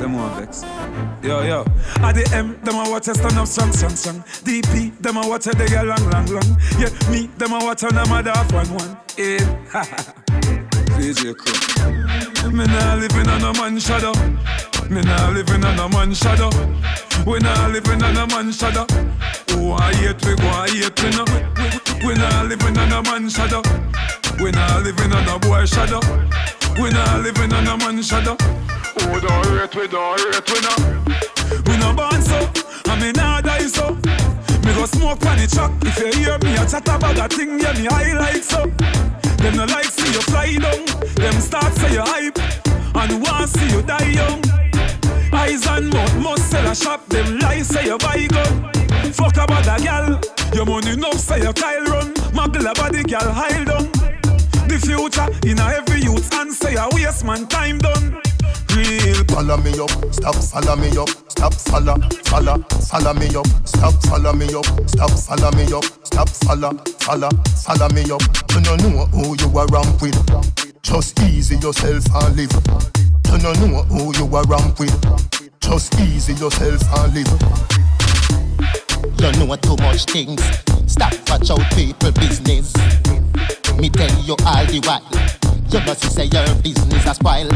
them want vex. Yo. At the M, them a watch us stand up strong. DP, them a watch a day long. Yeah, me, them a watch on them a daft one. Yeah, DJ Crew. Me nah living on a man shadow. Me nah living on a man shadow. We nah living on a man shadow. Oh, I hate we go, I hate we no. We nah living on a man shadow. We nah living on a boy shadow. We nah living on a man shadow. Oh, don't hate we no. We no born so, and me nah die so. Me go smoke on the truck. If you hear me a chat about a thing, yeah, me highlight so. Them no like see you fly down. Them start say you hype, and want see you die young. Eyes and mouth must sell a shop. Them lies say you buy gun. Fuck about a gal. Your money enough say you Kyle run. Muggle about the gal hide down. The future in a every youth and say a waste man time done. Real. Follow me up, stop follow me up, stop follow me up, stop follow me up, stop follow me up, stop follow me up. You don't know who you are ramp with. Just easy yourself and live. You don't know who you are ramp with. Just easy yourself and live. You know too much things. Stop watch out people business. Me tell you all the while. You must say your business a spoil.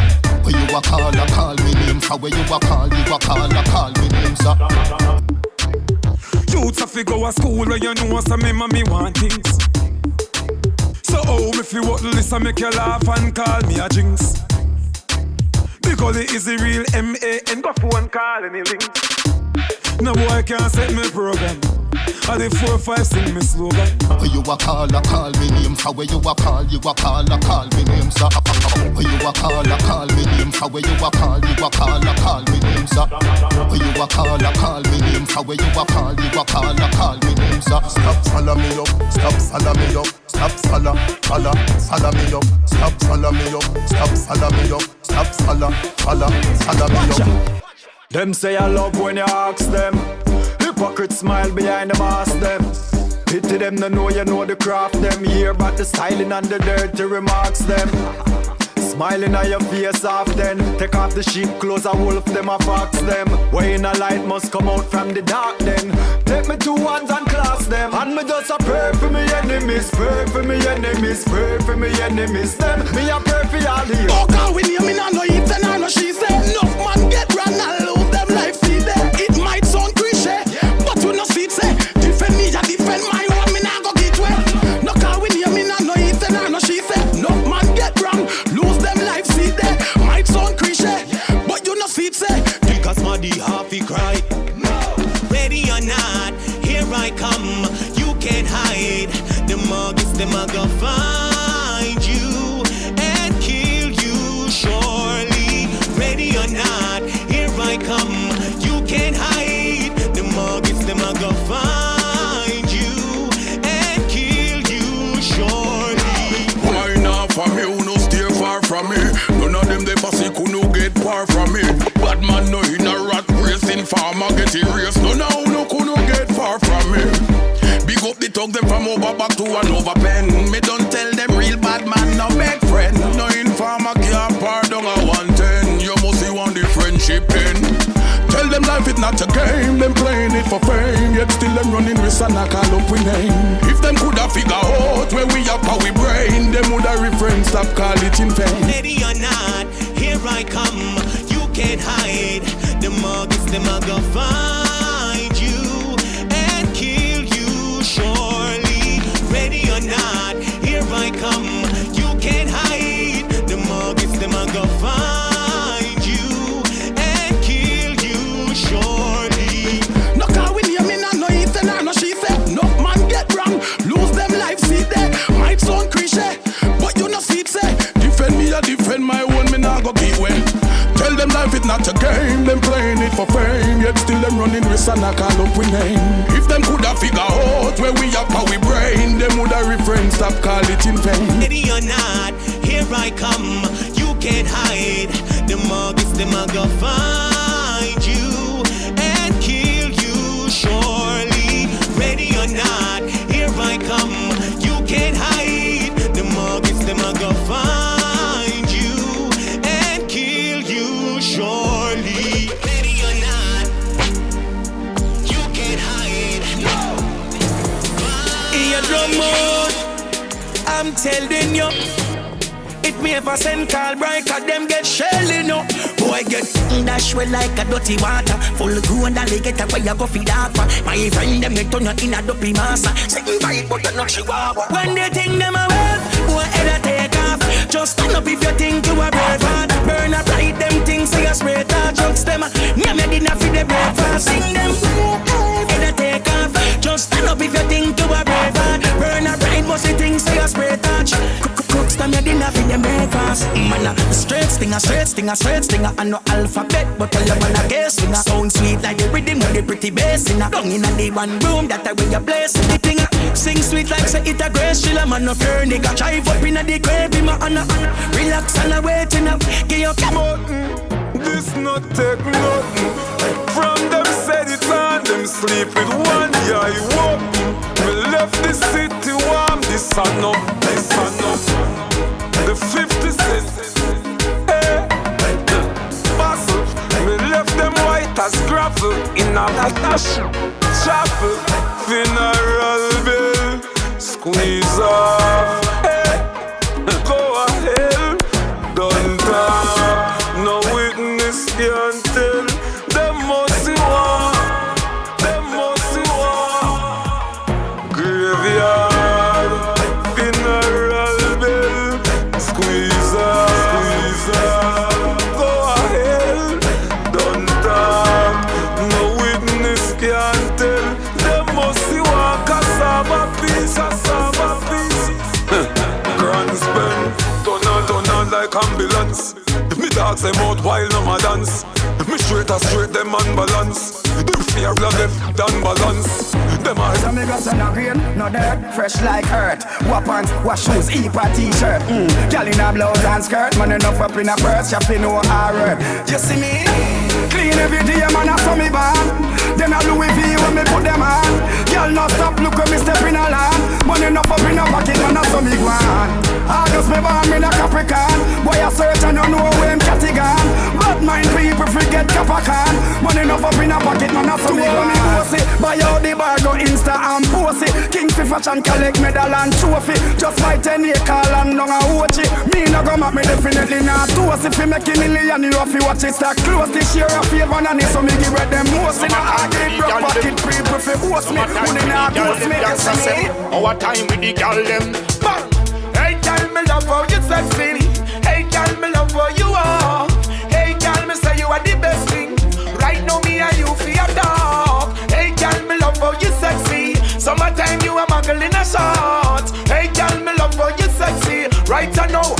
When you a call me name. For when you a call me name, sir. Youths have to go to school where you know some me want things. So how me fi what listen make you laugh and call me a jinx. Because it is the real M.A.N. Go phone call any links. No boy can't set me program. I the 4-5 sing me slogan. When you a call me name. For when you a call me name, sir. When you a call me name. For when you a call me name, sir. When you a call me name. For when you a call me name, sir. Stop follow me up, stop follow me up, stop follow me up, stop follow me up, stop follow me up, stop follow me up. Them say I love when you ask them. Hypocrite smile behind the mask them. Pity them, no know you know the craft them. Hear about the styling and the dirty remarks them. Smiling at your face often. Take off the sheep clothes and wolf them a fox them. When a light must come out from the dark then. Take me two hands and clasp them. And me just a pray for me enemies. Pray for me enemies. Pray for me enemies. Them me a pray for all here. Oh God, we name me no know it and I know she say. Enough man get run and lose them life see there. It might sound cliche, but we no see it say. Defend me, I defend my one, me nah go get well. No call we name me no know it and I know she say. Enough man get wrong, lose them life see there. Might sound cliche, but you no see it say. Because my D half he cry. Ready or not, here I come. You can't hide. The mug is the mug of find you and kill you surely. Ready or not, here I come. You can't hide. The mug is the mug of find you and kill you surely. Why not for me? Who no stay far from me? None of them they pass it, who no get far from me. Bad man no in a rat race in farmer get erased. None of who no get far from me. Big up the talk them from over back to an over pen. Me don't tell them real bad man no bad friend. No informer can't pardon a 110. You must see one the friendship in. Tell them life is not a game. Them playing it for fame. Yet still them running risk and I call up we name. If them coulda figure out where we are how we brain, them woulda refrain stop call it in vain. Ready or not, here I come. You can't hide. The mug is the mug of find you and kill you surely. Ready or not, here I come. You can't hide. The mug is the mug of find you and kill you surely. No call we name me no know it and I know she say. No man get wrong, lose them life see there. Might sound cliche, but you no see it say. Defend me, I defend my own, me nah go get way. Tell them life is not a game, them playing it for fame. Yet still them running risk and I call up we name. If them coulda figure out where we are how we brain, them woulda refrain stop call it in vain. Ready or not, here I come. You can't hide. The mug is the mug of find you and kill you surely. Ready or not, here I come. You can't hide. The mug is the mug of find you and kill you surely. me a drum out. I'm telling you. If me ever send call break, them get shelling up. Boy get dash well like a dirty water. Full grown and they get a way you go feed off. My friend them get turn you in a dopey massa. Second bite but you not chihuahua. When they think them a wave, boy head a take off. Just stand up if you think you a brave heart. Burn up right them things so you spray that drugs them. Me me dinner for the breakfast. Sing them head a take off. Just stand up if you think you a brave heart. Burn up right musty things so you spray that. Cooks them your dinner for the breakfast. Man a straight stinger, and no alphabet, but tell you man a guess singer. Sound sweet like the rhythm with the pretty bass singer. Down in the one room that I way you place the thing. Sing sweet like say it a grace. Chilla man no fear nigga. Drive up in the grave, be my honor. Relax and a waiting up. Get your button. This not take nothing. From them said it on them sleep with one eye open. We left the city warm. The sun up. The 50 cents. Hey. Bustle. We left them white as gravel in a chapel. Funeral bill. Squeeze off. Hey. Go ahead. Don't talk. No witness can't tell. Them must see war. Graveyard. Funeral bill. Squeeze up. Go ahead. Don't talk. No witness can't tell. Them must see war. Cassava piece. Grand spend. Turn on like ambulance. If me dogs them out while no ma dance. If me straight them unbalance. Do fear of them done balance. Them eyes. Some niggas are not green, no dirt, fresh like earth. Weapons, wash shoes, eat a t-shirt. Girl in a blouse and skirt, man enough up in a purse, you feel no hard. You see me? Clean every day, man, I saw me band. Then I Louis V when me put them on. Girl, no stop, look when me step in a land. Money enough up in a pocket, man, I saw me go on. August me born, me a Capricorn. Boy, I search and you know where I'm catty gone. Bad mind people forget Capricorn. Money enough up in a pocket, man, I saw me go on. Buy out the bar, go Insta and post it. King for fashion, collect medal and trophy. Just my 10-year call and long a watch it. Me no go map, me definitely not toast. If you make a million, you have to watch it. Start close this year, I feel one and it, so me give it them most. In a arcade, broke pocket, people for host me. Who in a ghost me, you see me? Our time with the girl them. Bang! Hey girl, me love how you sexy. Hey girl, me love how you are. Hey girl, me say you are the best thing. Right now me and you feel a dog. Hey girl, me love how you sexy. Summertime you a muggle in a short. Hey girl, me love how you sexy. Right I know.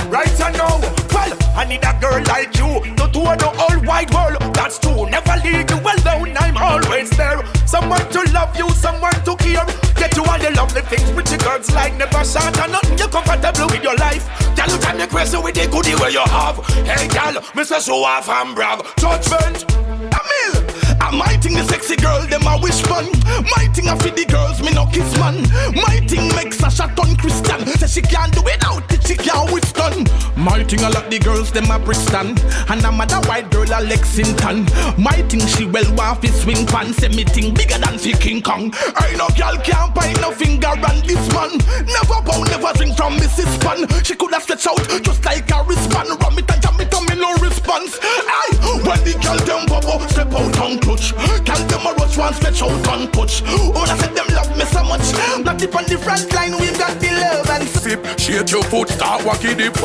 Well, I need a girl like you to tour the whole wide world. That's true, never leave you alone. I'm always there. Someone to love you, someone to care. Get you all the lovely things, pretty girls like never shot or nothing. You're comfortable with your life. Girl, you time you crazy with the goodie where you have. Hey girl, me say show off and brag. Judgment, Emil. My thing the sexy girl, them a wish man. My thing a feed the girls, me no kiss man. My thing makes a shot on Christian. Say she can't do without it, she can't withstand. My thing a lot the girls, them a Brixton. And I'm a white girl a Lexington. My thing she well want fi swing pan. Say me thing bigger than fi King Kong. I no girl can't buy no finger on this man. Never bow, never drink from Mrs. Pan. She coulda stretch out just like a wristband. Rum it and jam it and me no response. Aye, when the girl them bubble, step out and clutch. Girl them a rush one stretch out and touch. Oh, I said them love me so much. Not dip on the front line, we got the love and sip. Shake your foot, start wacky dip.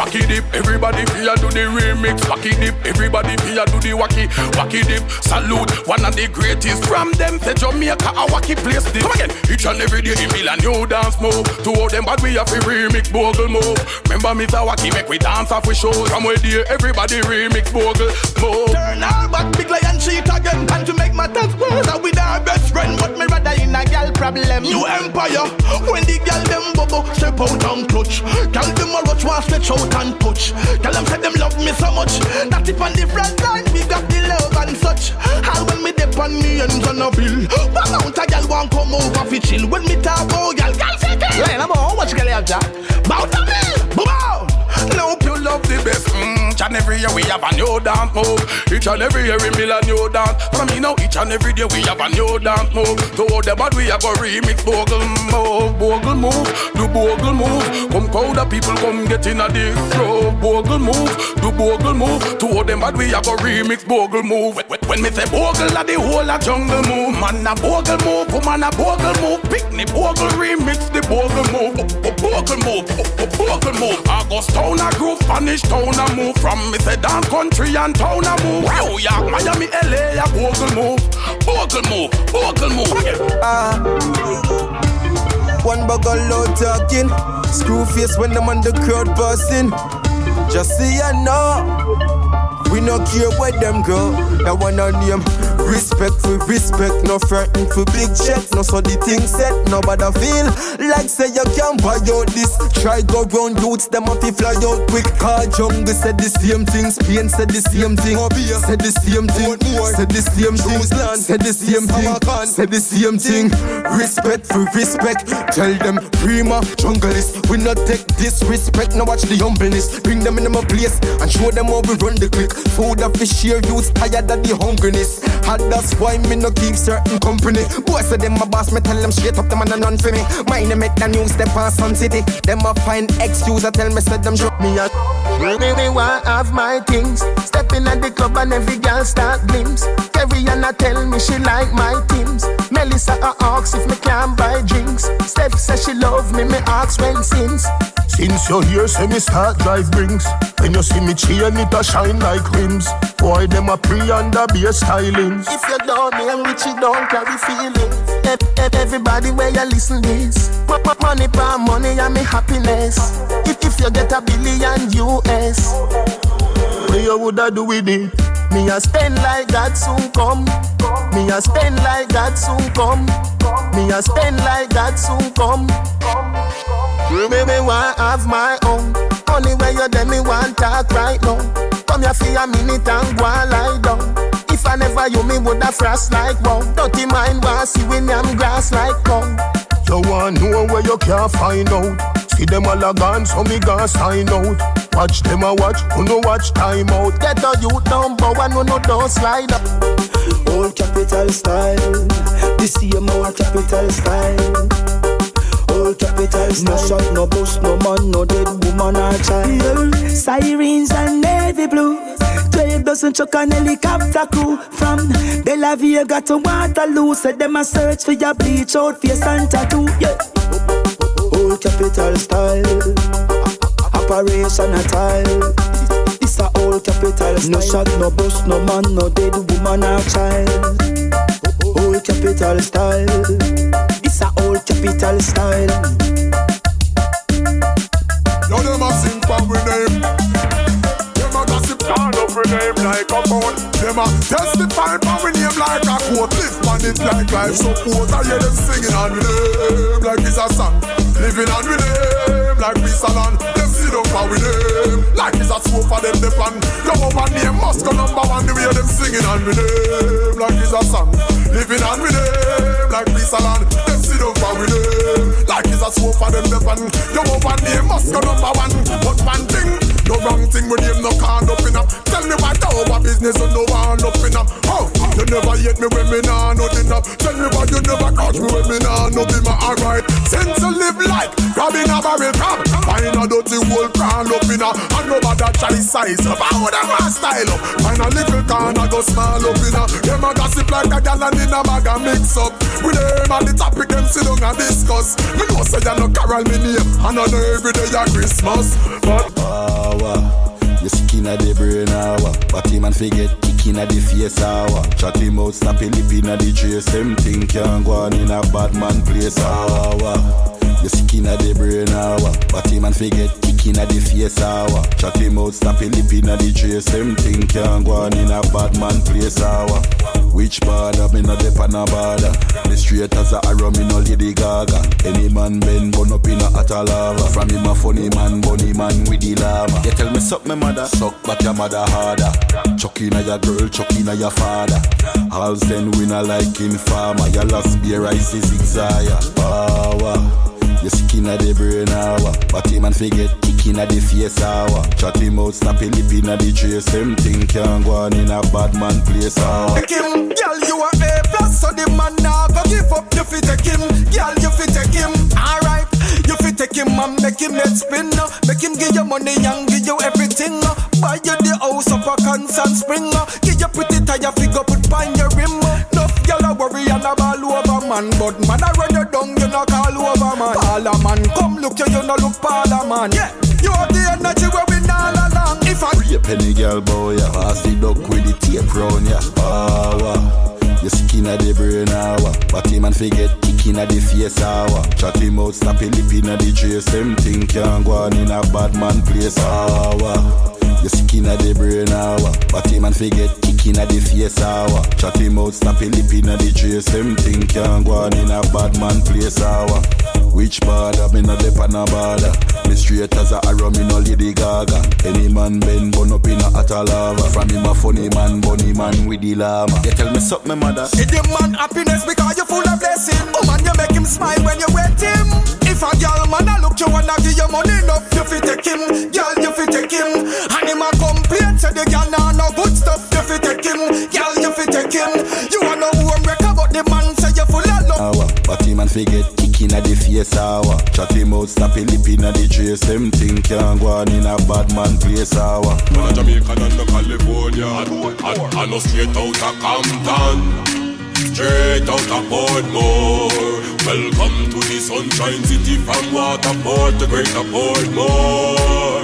Everybody feel do the remix, wacky dip. Everybody feel do the wacky dip. Salute, one of the greatest from them. Say Jamaica a wacky place dip. Come again, each and every day in Milan new dance move. Two of them but we have a remix bogle move. Remember me the wacky make we dance off we show. From where there everybody remix bogle move. Turn all back big lion cheat again. And to make matters worse with our best friend. But me rather in a girl problem. New empire, when the girl them bubble step out and clutch. Girl them a rush one stretch out and touch. Girl them say them love me so much. That if on the front line we got the love and such. All when me dip on me ends on a bill. One out a girl want come over fi chill. When me talk about girl say it. Line about how much girl you have Jack? Bout a bill. Boom out. Now you love the best. Each and every year we have a new dance move. Each and every year we mill a new dance. For me now each and every day we have a new dance move. To all the bad we have a remix bogle move. bogle move, do bogle move. Come crowd of people come get in a the crowd. Bogle move, do bogle move. Two of them bad we a go remix bogle move. When me say bogle a the whole a jungle move. Man a bogle move, woman a bogle move. Picnic bogle remix the bogle move. Bogle move, bogle move. August town a groove, Spanish town a move. From me say down country and town a move. New York, Miami, LA a bogle move. Bogle move, bogle move. One bugle loud talking, screw face when them on the crowd busting. Just see ya know, we no care where them go. That one on name, respect for respect, no frontin' for big check. No so the thing set, nobody feel like say you can't buy out this. Try go round youths, them up to fly out quick. Car jungle said the same thing, Spain said the same thing, said the same thing, said the same thing, said the same thing, said the same thing. Respect for respect, tell them prima junglist. We not take disrespect, now watch the humbleness. Bring them in my place and show them how we run the click. Food of fish here, youths tired of the hungriness. And that's why me no keep certain company. Boys say them my boss, me tell them straight up, them and none for me. Mine make the news, step on Sun City. Them a find excuse, I tell me said them drop me out. Me want have my things. Step in at the club and every girl start glimpse. Carriana tell me she like my teams. Melissa asks if me can buy drinks. Steph says she love me ask when since. Since you're here, say me start drive brings. When you see me chain, it a shine like rims. Boy, them a pre and a be a stylings. If you don't name rich, you don't carry feelings. Everybody where you listen this. Money for money and me happiness. If you get $1 billion US, what you woulda do with it? me a spend like God soon come. Me a spend like God soon come. Me a spend like God soon come. Me want have my own. Only where you there me want talk right now. Come here for a minute and go and lie down. If I never you me woulda frost like wow. Dirty mind want see when I'm grass like cow. You want know where you can't find out. See them all a gone so me gon' sign out. Watch them a watch, who no watch time out. Get a youth down bow and who no don't slide up. Old capital style, this year more capital style. Old capital style. No shot, no bus, no man, no dead woman or child. Sirens and navy blue. 12 dozen truck and helicopter crew. From De La Vega to Waterloo. Said them a search for your bleach out face and tattoo. Yeah. Old capital style. Operation attire. This a old capital style. No shot, no bus, no man, no dead woman or child. Old capital style. This a old capital style. Now them a sing for we name. Them a gossip down up we name like a phone. Them a testify for we name like a quote. Live on it like life support. I hear them singing on we name like it's a song. Living on we name like peace and land. Them sit up for we name like it's a swoop for them the plan. Come over name must go number one. The way them singing on we name like it's a song. Living on we name like peace and land. Them sit up for we name like it's a swoop for them the plan. Come over name must go number one. But one thing, no wrong thing with him no can't up in up. Tell me what our business and no one up in up. Oh, you never hate me when me nah nothing up. Tell me why you never catch me when me nah nothing my alright. Since you live like grabbing a barrel crab, find a dirty hole crawl up in a. And nobody try size up. How them a style up? Find a little corner go small up in a. Them a gossip like a gal and in a bag and mix up. With them on the topic them sit down and discuss. Me know say you no carol me name, and I know every day a Christmas. But you sick inna the brain hour, but him and forget kick inna the face hour. Chat him out, snap him lip inna the trace. Them think can't go on in a bad man place hour. You sick inna the brain hour, but him and forget kick inna the face hour. Chat him out, snap him lip inna the trace. Them think can't go on in a bad man place hour. Which border, me no dep on a border. The straight as a arrow, me no Lady Gaga. Any man bend, burn up in a hot lava. From him a funny man, bunny man with the llama. You tell me suck me mother, suck back your mother harder. Chuck inna your girl, chuck inna your father. Halls then winner like in farmer. Your last beer rice is desire. Power. You sick inna the brain hour, but him and forget kick inna the face hour. Chat him out, snap him lip inna the trace. Them think can't go on in a bad man place hour. Take him, girl, you are A+, so the man now go give up. You fi take him, girl, you fi take him. Alright, make him head spin. Make him give you money and give you everything. Buy you the house up a constant spring. Give you pretty tire figure put on your rim. Enough girl a worry and a ball over man, but man a run you down, you no call over man. Parliament, come look you no look Parliament. Yeah, you have the energy where we all along. If I free a penny girl boy, ya pass the duck with the tape round ya. Your skin a the brain hour, but him and forget kicking a the face hour. Chat him out, snap him lip in a the trace. Them think can't go on in a bad man place hour. Your skin a the brain hour, but him and forget kicking a the face hour. Chat him out, snap him lip in a the trace. Them think can't go on in a bad man place hour. Which border, me no dep on a border. Me straight as a arrow, me no Lady Gaga. Any man bend, burn up in a hot lava. From him a funny man, bunny man with the llama. You tell me suck me mother. Give the man happiness because you full of blessing. Oh man, you make him smile when you wet him. If a girl man a look you wanna give you money enough, you fi take him. Girl, you fi take him. And him a complain, say the girl nah no good stuff. You fi take him. Girl, you fi take him. You wanna home wrecker, but the man say you full of love. But him and forget kicking at the face hour. Chat him out, snap him lip in a the trace. Them think can't go on in a bad man place hour. Man a Jamaican and no California, and no straight out of Compton, straight out of Portmore. Welcome to the Sunshine City from Waterport to Greater Portmore.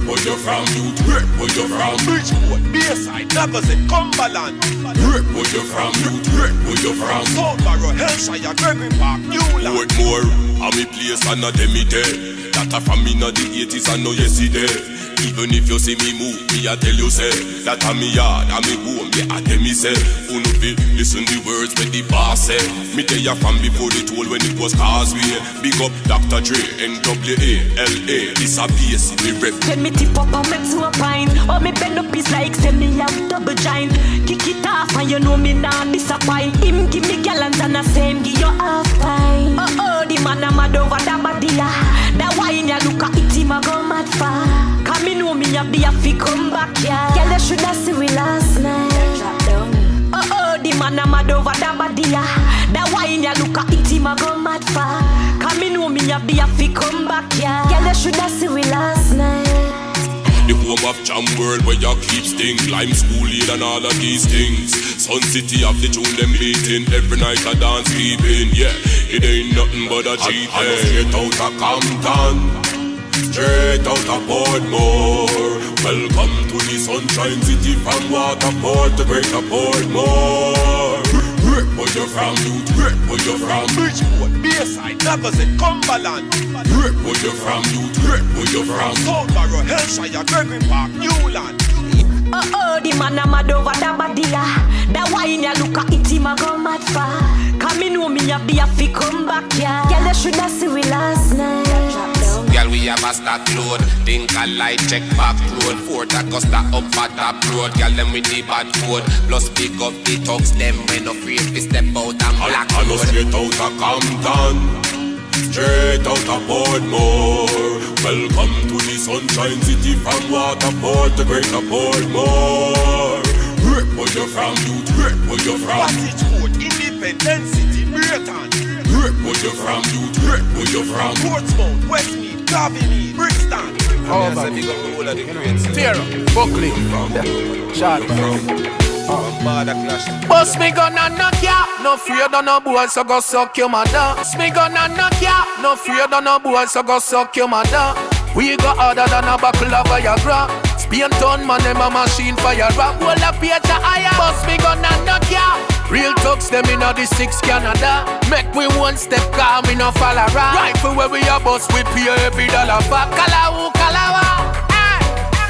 Where you from, youth? Where you from? Bridgeport, Bayside, Nagazette, Cumberland. Where you from, youth? Where you from? Southborough, Hellshire, Gregory Park, Newland. Portmore, I'm a place and a demi day. That a from in the 80s and no yesterday. Even if you see me move, me I tell you say that I'm me yard, I'm me home, me I tell me say. Who no fi listen the words when the boss say. Me tell ya from before the toll when it was Causeway. Big up Dr. Dre, NWA, LA, this a base me rep. When me tip up and make to a pine, or me bend up is like say me have double giant. Kick it off and you know me nah disappoint. Him give me gallons and I say him give you half time. Oh, the man a mad over the body ya. That wine ya look at it, him a go mad far. Me know me have the fi come back, yeah. Girl, you shoulda see we last night. Oh, the man a mad over the body, yeah. That wine ya look at it, him a go mad far. Cause me know me have the fi come back, yeah. Girl, you shoulda see we last night. The home of Jam World where you keep sting. Lime School Aid and all of these things. Sun City have the tune them beating. Every night I dance sleeping, yeah. It ain't nothing but a cheating. I straight out of Compton, straight out of Portmore. Welcome to the Sunshine City from Waterport to Greater Portmore. Where you from, youth? Where you from? Bridgeport, Bayside, Nagazette, Cumberland. Where you from, youth? Where you from? Southborough, Hellshire, Gregory Park, Newland. Oh, the man a mad over the body, yeah. That wine ya look at it, him a go mad far. Cause me know me have the fi come back, yeah. Girl, you shoulda see we last night. Girl, we have a stock load. Think I like check back road. Fort Augusta up at top road. Girl, them with the bad code. Plus pick up the thugs. Them when no free if step out and black road. I know straight out of Compton, straight out of Portmore. Welcome to the Sunshine City from Waterport to Greater Portmore. Where you from, youth? Where you from? Passage Court, Independence City, Brayton. Where you from, youth? Where you from? Portsmouth, Westmead, Gavinmead, Brixton. Tear up, Buckley, Shot. Bust me gun and knock ya. No fear of no boy, so go suck your mother. Bust me gun and knock ya. No fear of no boy, so go suck your mother. We got harder than a buckle of Viagra. Spain town man, them a machine fire rap. Hold up here to higher. Bust me gun and knock ya. Real thugs, them in the 6 Canada. Make we one step, cause me no fall around. Rifle where we a bust, we pay every dollar for Kalawu, Kalawa.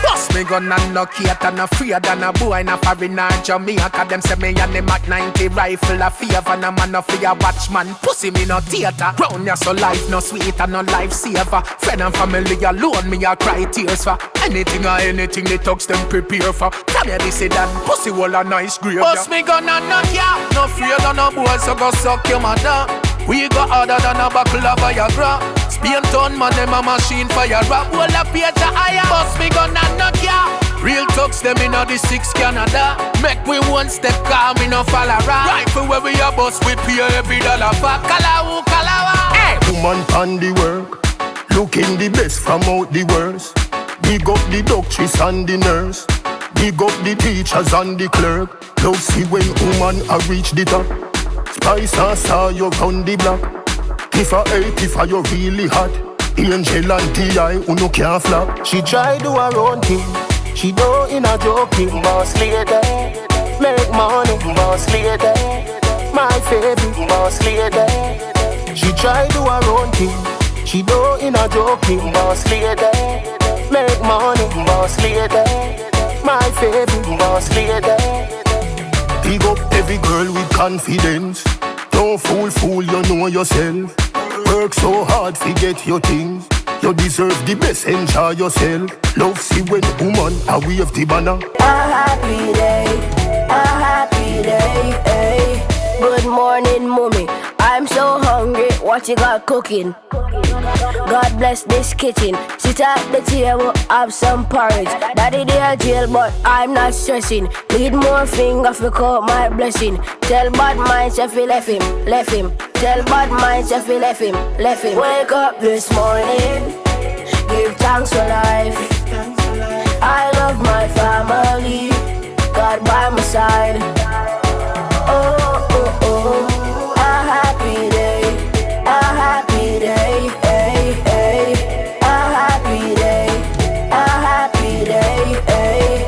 Bust me gun and knock it and afraid than a boy in a foreign or Jamaica. Them say me and the Mac 90 rifle a favor. And a man a fear watchman, pussy me no theater. Round ya so life no sweet and no life saver. Friend and family alone me a cry tears for. Anything or anything the thugs them prepare for. Come here this that pussy wall a nice grave. Bust me gun and knock ya. No fear than no boy so go suck your mother. We got harder than a buckle of Viagra. Spain town man, them a machine fire rap. Hold up here to higher. Bust me gun and knock ya. Real thugs, them in the 6 Canada. Make we one step, cause me no fall around. Rifle where we a bust, we pay every dollar for Kalawu, Kalawa. Woman on the work, looking the best from out the worst. Big up the doctors and the nurse. Big up the teachers and the clerk. Love see when woman a reach the top. Spice and saw you round the block. If I hate, if I you really hot. Angel and T.I. who no can't flop. She try do her own thing. She do in a joking. Boss lady, make money. Boss lady, my favorite. Boss lady. She try do her own thing. She do in a joking. Boss lady, make money. Boss lady, my favorite. Boss lady. Big up every girl with confidence. Don't fool, you know yourself. Work so hard, forget your things. You deserve the best, enjoy yourself. Love see when woman a wave the banner. A happy day, hey. Good morning, mommy. I'm so hungry, what you got cooking? God bless this kitchen. Sit at the table, have some porridge. Daddy they jail, but I'm not stressing. Need more finger for count my blessing. Tell bad minds if he left him. Tell bad minds if he left him. Wake up this morning, give thanks for life. I love my family, God by my side. Oh, oh, oh, a happy day, hey, hey. A happy day, hey.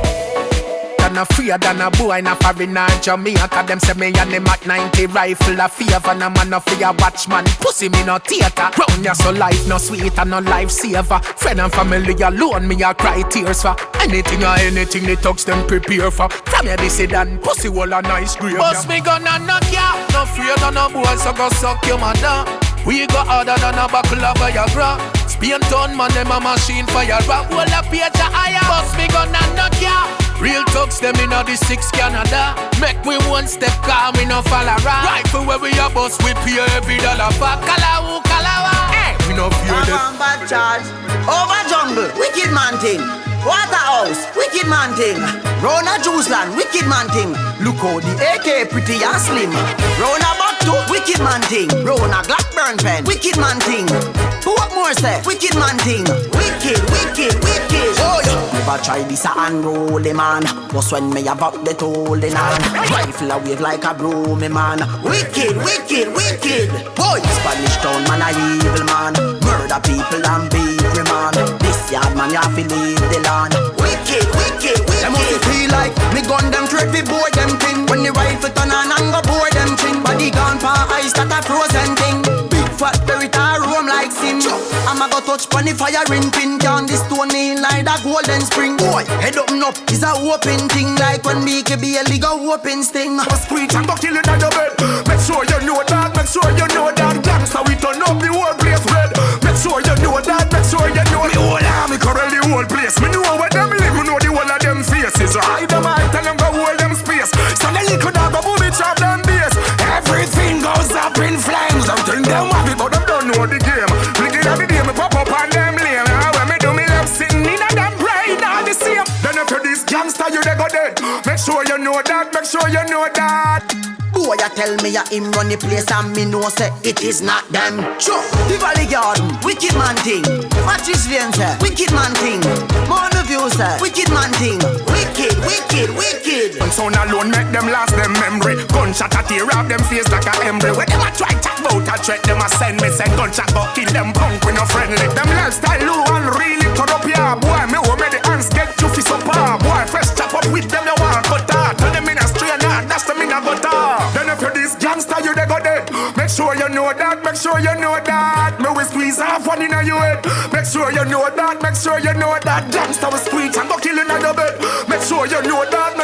I'm freer than a boy in a foreign and Jamaica. Them say me and them at 90 rifle a favor. And a man a fear watchman, pussy me no theater. Round ya so life no sweet and no life saver. Friend and family alone me a cry tears for. Anything or anything they talks them prepare for. From ya this and pussy wall a nice grave. Bust me gun and knock ya. No fear than a boy so go suck your mother. We go harder than a buckle of Viagra. Spain town man them a machine fire rock. Hold a page a higher. Bust me gun and knock ya. Real thugs them in the 6 Canada. Make me one step calm, me no fall around. Rifle where we a bust, we pay every dollar for. Kalawu, kalawa. Hey, we no fear them. Bad charge. Over jungle, wicked man thing. Waterhouse, wicked man thing. Rona Juiceland, wicked man thing. Look how the AK pretty and slim. Rona Bacto, wicked man thing. Rona Blackburn pen, wicked man thing. What more say? Wicked man thing. Wicked. Oh yeah. Never try this a unroll man. Just when me about the told in hand. Rifle a wave like a broom man. Wicked. Boy, Spanish town man a evil man. Murder people and beat man. This yard man you have to leave the land. Wicked. Them must feel like me gun them straight fi board them thing. When the rifle turn on and go board them thing. Body gone for ice that a frozen thing. Big fat berry tar roam like sin. I'ma go touch pon the firing pin. Down this stone in like a golden spring. Boy, head up no is a open thing. Like when BKB a league a open sting. Go screech and go kill it at the bed. Make sure you know that. Gangsta we turn up the whole place red. Make sure you know that. Me whole army corral the whole place. Me know where them live. Me know the whole of them faces. Hide them out, tell them go hold them space. So the little dog go booby chop them base. Everything goes up in flames. Them think them have it, but them don't know the game. Blinking every day, me pop up on them lane. When me do me left sitting in a them brain, all the same. Then after this gangster, you they go dead. Make sure you know that. Boy, you tell me ya him run the place and me know say it is not them. Sure, the Valley Garden, wicked man thing. Matches Vience, wicked man thing. More views, wicked man thing. Wicked. And sound alone make them last them memory. Gunshot a tear off them face like a embryo. When them a try talk about a threat, them a send me say gunshot go kill them punk we no friendly. Them lifestyle low and really corrupt ya. Boy, me want me the hands get you fi so far. Boy, fresh chop up with them you want cut out. Tell them in a straight and that's them in a gutter. Then after this gangster you they go dead. Make sure you know that. Me we squeeze half one in your head. Make sure you know that. Gangster we squeeze and go kill in your bed. Make sure you know that.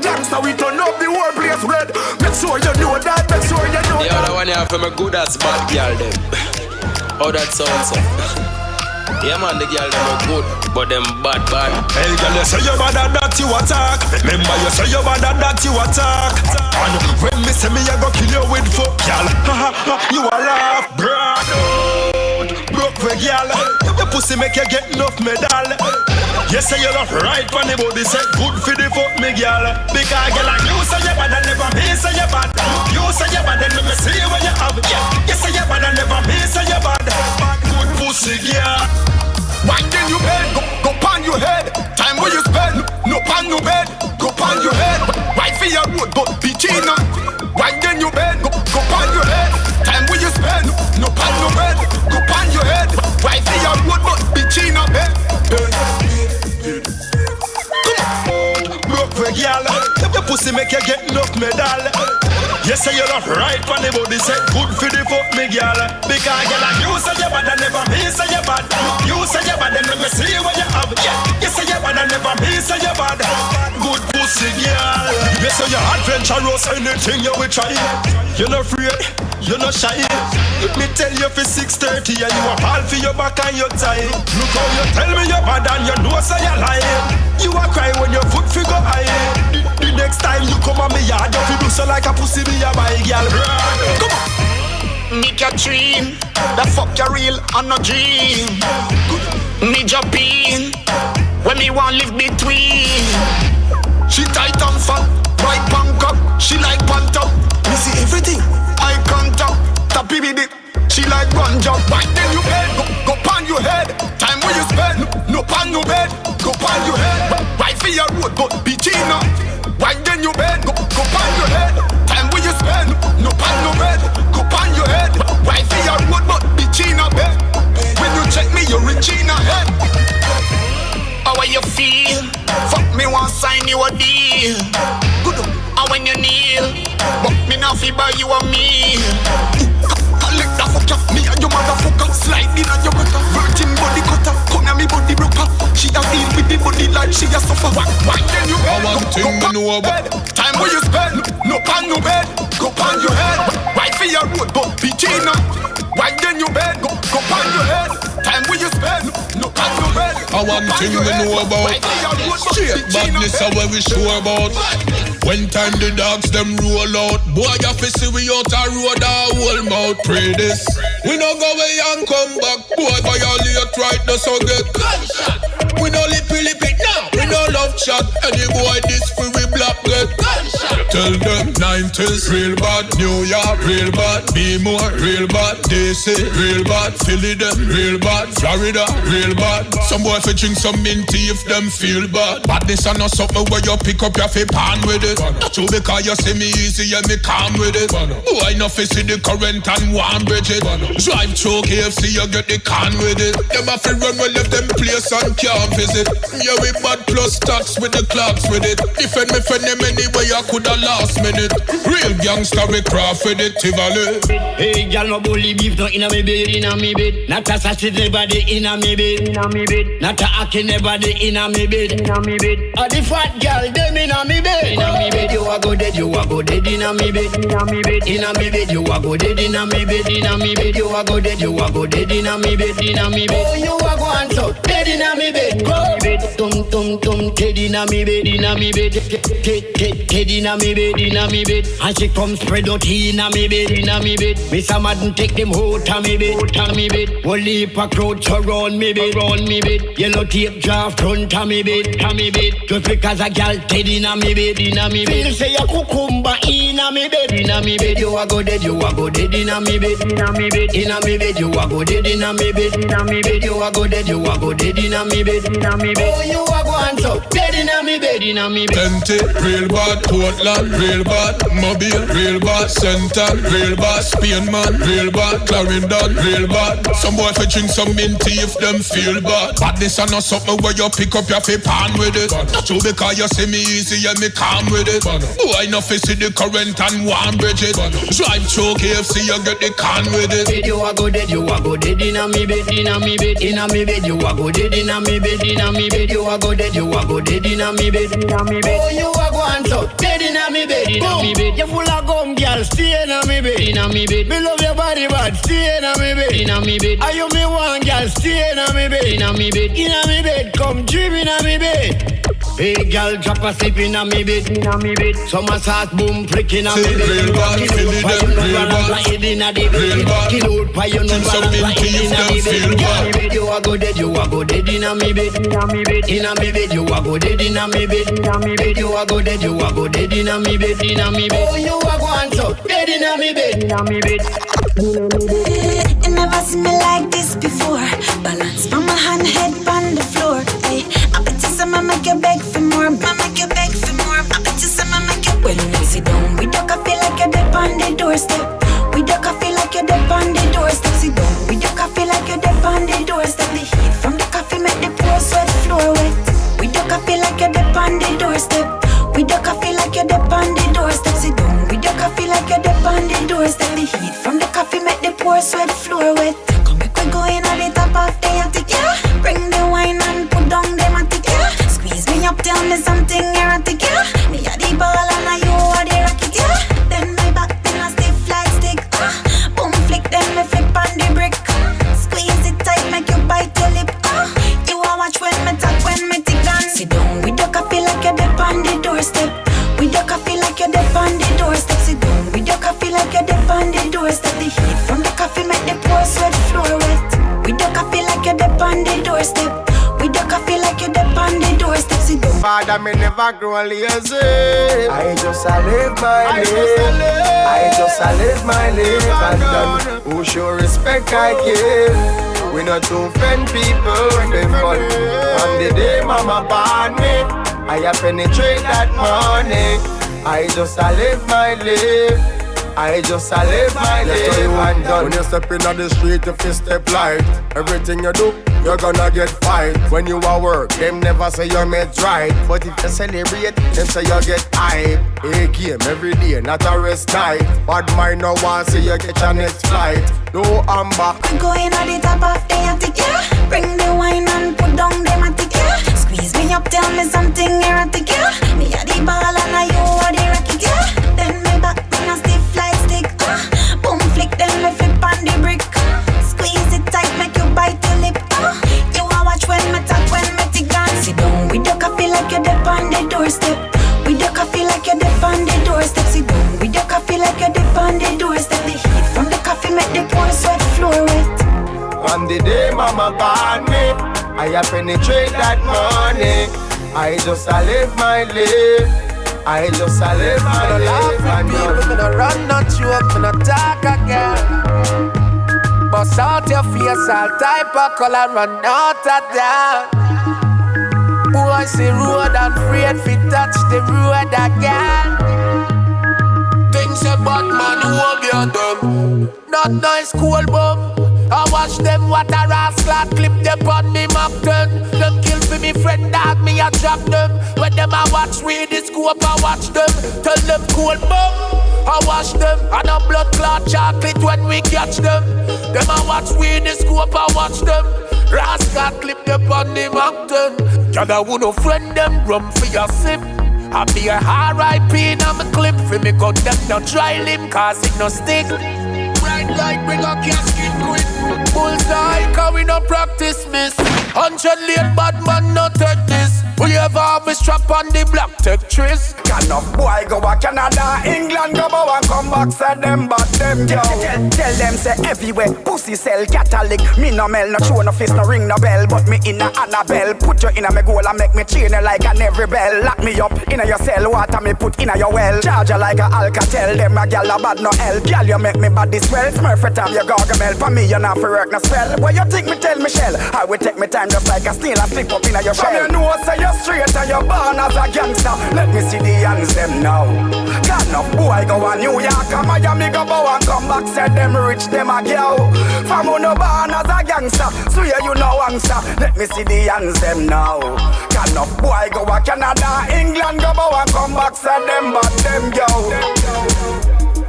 Gangster we turn up the whole place red. Make sure you know that. The other one you have from a good as bad girl them. How that sounds so. Yeah man, the girl them are good, but them bad. Hey girl, you say you bad at that you attack. Remember you say you bad at that you attack. And when me say me I go kill you with fuck, girl. You a laugh, brother. Broke way, girl. Your pussy make you get enough medal. You say you look right when the body say good for the fuck me, girl. Because girl like you say you bad and never me say you bad. You say you bad and let me see what you have. You say you bad and never me say you bad. Good pussy Right for your road, but the chin up, Broke for girl, your pussy make you get enough medal. You say you're not right for the body, say good for the fuck me girl. Because girl, you say you're bad and never me say you're bad. You say you're bad and let me see what you have. Yeah, you say you're bad and never me say you're bad. Good pussy girl. You say you're adventurous, anything you will try. You're not afraid, you're not shy. Let me tell you for 6:30 and you a ball for your back and your tie. Look how you tell me you're bad and you know say you're lying. You a cry when your foot figure high. The next time you come on me yard, you do so like a pussy me a my girl. Come on. Make your dream, the fuck you real and no dream. Me your pain, when me want live between. She tight and fat, right punk up. She like pant up. Me see everything, eye contact. Tap baby dip, she like one job. Right then you bed, go pan your head. Time where you spend, no pan no bed. Go pan your head, right for your road, but be Gina. Right then you bed, go pan your head. Time where you spend, no pan no bed. Go pan your head, right for your road, but be Gina bed. When you check me, you're Regina head. How you feel? Fuck me, want sign you a deal. Good. And when you kneel, but me now fi buy you a meal. Collect the fuck up, me and your motherfucker. Slide in on your brother. Virgin body cutter, come here me body broker. She a deal with the body like she a suffer. Why then you bed? Go pan your bed. Time where you spend, no pan no bed. Go pan your head. Right for your road, but be Gina. Why then you bed? Go pan your head. Time where you spend, no pan no bed. One thing we know about straight badness are what we sure about. When time the dogs them roll out, boy you fi see we out a road a whole mouth. Pray this, we no go away and come back. Boy violate right now so get gunshot. We no lippy it now, we no love chat. Any boy this for we black get gunshot. Tell them 90s real bad, New York real bad, be more real bad, DC real bad, Philly them real bad, Florida real bad. Some boy fi drink some minty if them feel bad. Badness are not something where you pick up your fi pan with it. True because you see me easy and me calm with it. Boy no fi see the current and one bridge it. Drive through KFC you get the can with it. Them a fi run we left them place and can't visit. Yeah we bad plus tax with the clocks with it. Defend me for them anyway I coulda last minute. Real gangster we craft with it Tivoli. Hey girl no bully beef no inna me bed, inna me bed. Not a sausage body inna me bed, inna me bed. Not a ackee body inna me bed, inna me bed. A the fat girl them inna me bed, inna me bed. You a go dead, you a go dead inna me bed, inna me bed. Inna me bed, you a go dead inna me bed, inna me bed. You a go dead, you a go dead inna me bed, inna me bed. Oh you a go and so dead inna me bed, go. Tum tum tum dead inna me bed, inna me bed. Dead inna me bed, inna me bed. And she come spread out inna me bed, inna me bed. Miss a madden take them out of me bed, out of me bed. One leap a crowd surround me bed, round me bed. Yellow tape draft front of me bed, of me bed. Just because a girl dead inna me bed, inna me bed. Feel say a cucumber inna me bed, inna me bed. You a go dead, you a go dead inna me bed, inna me bed. Inna me bed, you a go dead inna me bed, inna me bed. You a go dead, you a go dead inna me bed, inna me bed. Oh you a go and so dead inna me bed, inna me bed. Plenty, real bad, Portland, real bad, Mobile, real bad, Central, real bad, Spain man, real bad, Clarendon, real bad. Some boy fi drink some minty if them feel bad. Badness are not something where you pick up your fi pan with it. True because you see me easy and me calm with it. Boy no fi see the current and one bridge it. Drive through KFC you get the can with it. You a go dead, you a go dead inna me bed, inna me bed, inna me bed. You a go dead inna me bed, inna me bed. You a go dead, you a go dead inna me bed, inna me bed. Oh you a go and so dead inna me bed, inna me bed. You full of gum, girl, stay inna me bed, inna me bed. Me love your body, but stay inna me bed, inna me bed. Are you me one, girl, stay inna me bed, inna me bed, inna me bed. Come dream inna me bed. Hey, girl, drop a sleep inna me bed, inna me bed. Summer sauce boom, prick inna me bed. Real bad, Philly them, real bad, real bad. Kill out pa you no balance like inna me bed. You a go dead, you a go dead inna me bed, inna me bed, inna me bed. You a go dead inna me bed, inna me bed. You a go dead, you a go dead inna me bed, inna me bed. Oh, you a go and so dead inna me bed, inna me bed. You never seen me like this before. Balance from my hand, head on the floor. Hey, I bet you some make you beg for more. I make you beg for more. I bet you some make you. When you sit down, we duck, I feel like you're deep on the doorstep. We duck, I feel like you're deep on the doorstep. Sit down, we duck, I feel like you're deep on the doorstep. doorstep. The heat from the coffee make the poor sweat floor wet. We do coffee like you're dip on the doorstep. We do coffee like you're dip on the doorstep. Sit down. We do coffee like you're dip on the doorstep. The heat from the coffee make the poor sweat floor wet. Come back, we go in at the top of the attic, yeah. Bring the wine and put down the matic, yeah. Squeeze me up, tell me something erotic, yeah. Me a the ball and you are the rocket, yeah. Then my back in a stiff like stick, boom flick, then me flip on the brick. Squeeze it tight, make you bite your lip, You a watch when me talk, when me tick down. Sit down, we do coffee like you're dip on the doorstep. We do coffee like you're dip on the doorstep. Sit down, we do coffee like you're dip on the doorstep. The heat from the coffee make the poor sweat floor wet. We do coffee like you're dip on the doorstep. We do coffee like you're dip on the doorstep. Sit down. Father, me never grow lazy. I just a live my life. I just a live my life. And done. Who show respect I give. We not to offend people. Be fun. From the day mama born me, I have penetrate that money. I just a live my life. I just a live my life and done. When you step in on the street, if you step light, everything you do, you're gonna get fight. When you are work, them never say you're made right. But if you celebrate, them say you get hype. A game every day, not a rest night. Bad mind no one say you get your next flight. No amber. I'm going at the top of the attic, yeah. Bring the wine and put down the matic, yeah. Squeeze me up, tell me something erotic, yeah. Me a the ball and you are the rocket, yeah. Then me back in a stiff like stick, boom flick, then me flip on the brick. Squeeze it tight, make you bite your lip, You a watch when me talk, when me tick down. Sit down, we do coffee like you're dip on the doorstep. We do coffee like you're dip on the doorstep. Sit down, we do coffee like you're dip on the doorstep. The heat from the coffee make the poor sweat floor wet. On the day mama born me, I have penetrate that money. I just a live my life. I just a live my life. I'm people, me no run, no joke, me no talk again. Bust out your face, all type of color, run out of that. Boy, see road and afraid fi touch the road again. Things about man who be on them. Not nice cool bum. I watch them what a rascal clip them on me Mach 10. Them kill for me friend dog, me a drop them. When them I watch read the scope, I watch them. Tell them cool bum, I watch them. And a blood clot chocolate when we catch them. Them I watch read the scope, I watch them. Rascal clip them on the Mach 10. Y'all who no friend them rum for your sip. I be a R.I.P. in my clip. For me gun them no dry limb, cause it no stick. Bright light bring a casket quick. Bullseye, cause we no practice miss. 100 late bad man no take this. We ever have a strap on the block, take tris. Can enough boy go to Canada, England go bow and come back, say them but them yo. Tell them say everywhere, pussy sell Catholic. Me no mel, no show no fist, no ring no bell. But me in a Annabelle, put you in a me goal and make me chain you like an every bell. Lock me up in a your cell, water me put in a your well. Charge you like a Alcatel, them a gal a bad no hell. Gal you make me body swell, Smurf time you gargamel. For me you not for work no spell. What you think me tell Michelle? I will take me time just like a snail and slip up in a your shell. You know say you're straight and you're born as a gangster. Let me see the hands them now. Got enough boy go to New York and Miami go bow and come back, say them rich, them a girl. From who no born as a gangster, so yeah you know answer. Let me see the hands them now. Got enough boy go to Canada, England go bow and come back, say them but them yo.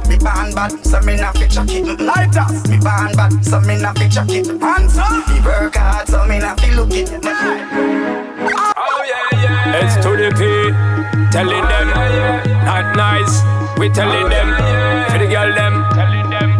Me born bad, so me not fit chuck it. Lighters, me born bad, so me not fit chuck it. Hands up, me work hard, so me not fit look it. Oh yeah, yeah. It's to the P, telling them, not nice. We telling them, for the girl them, telling them,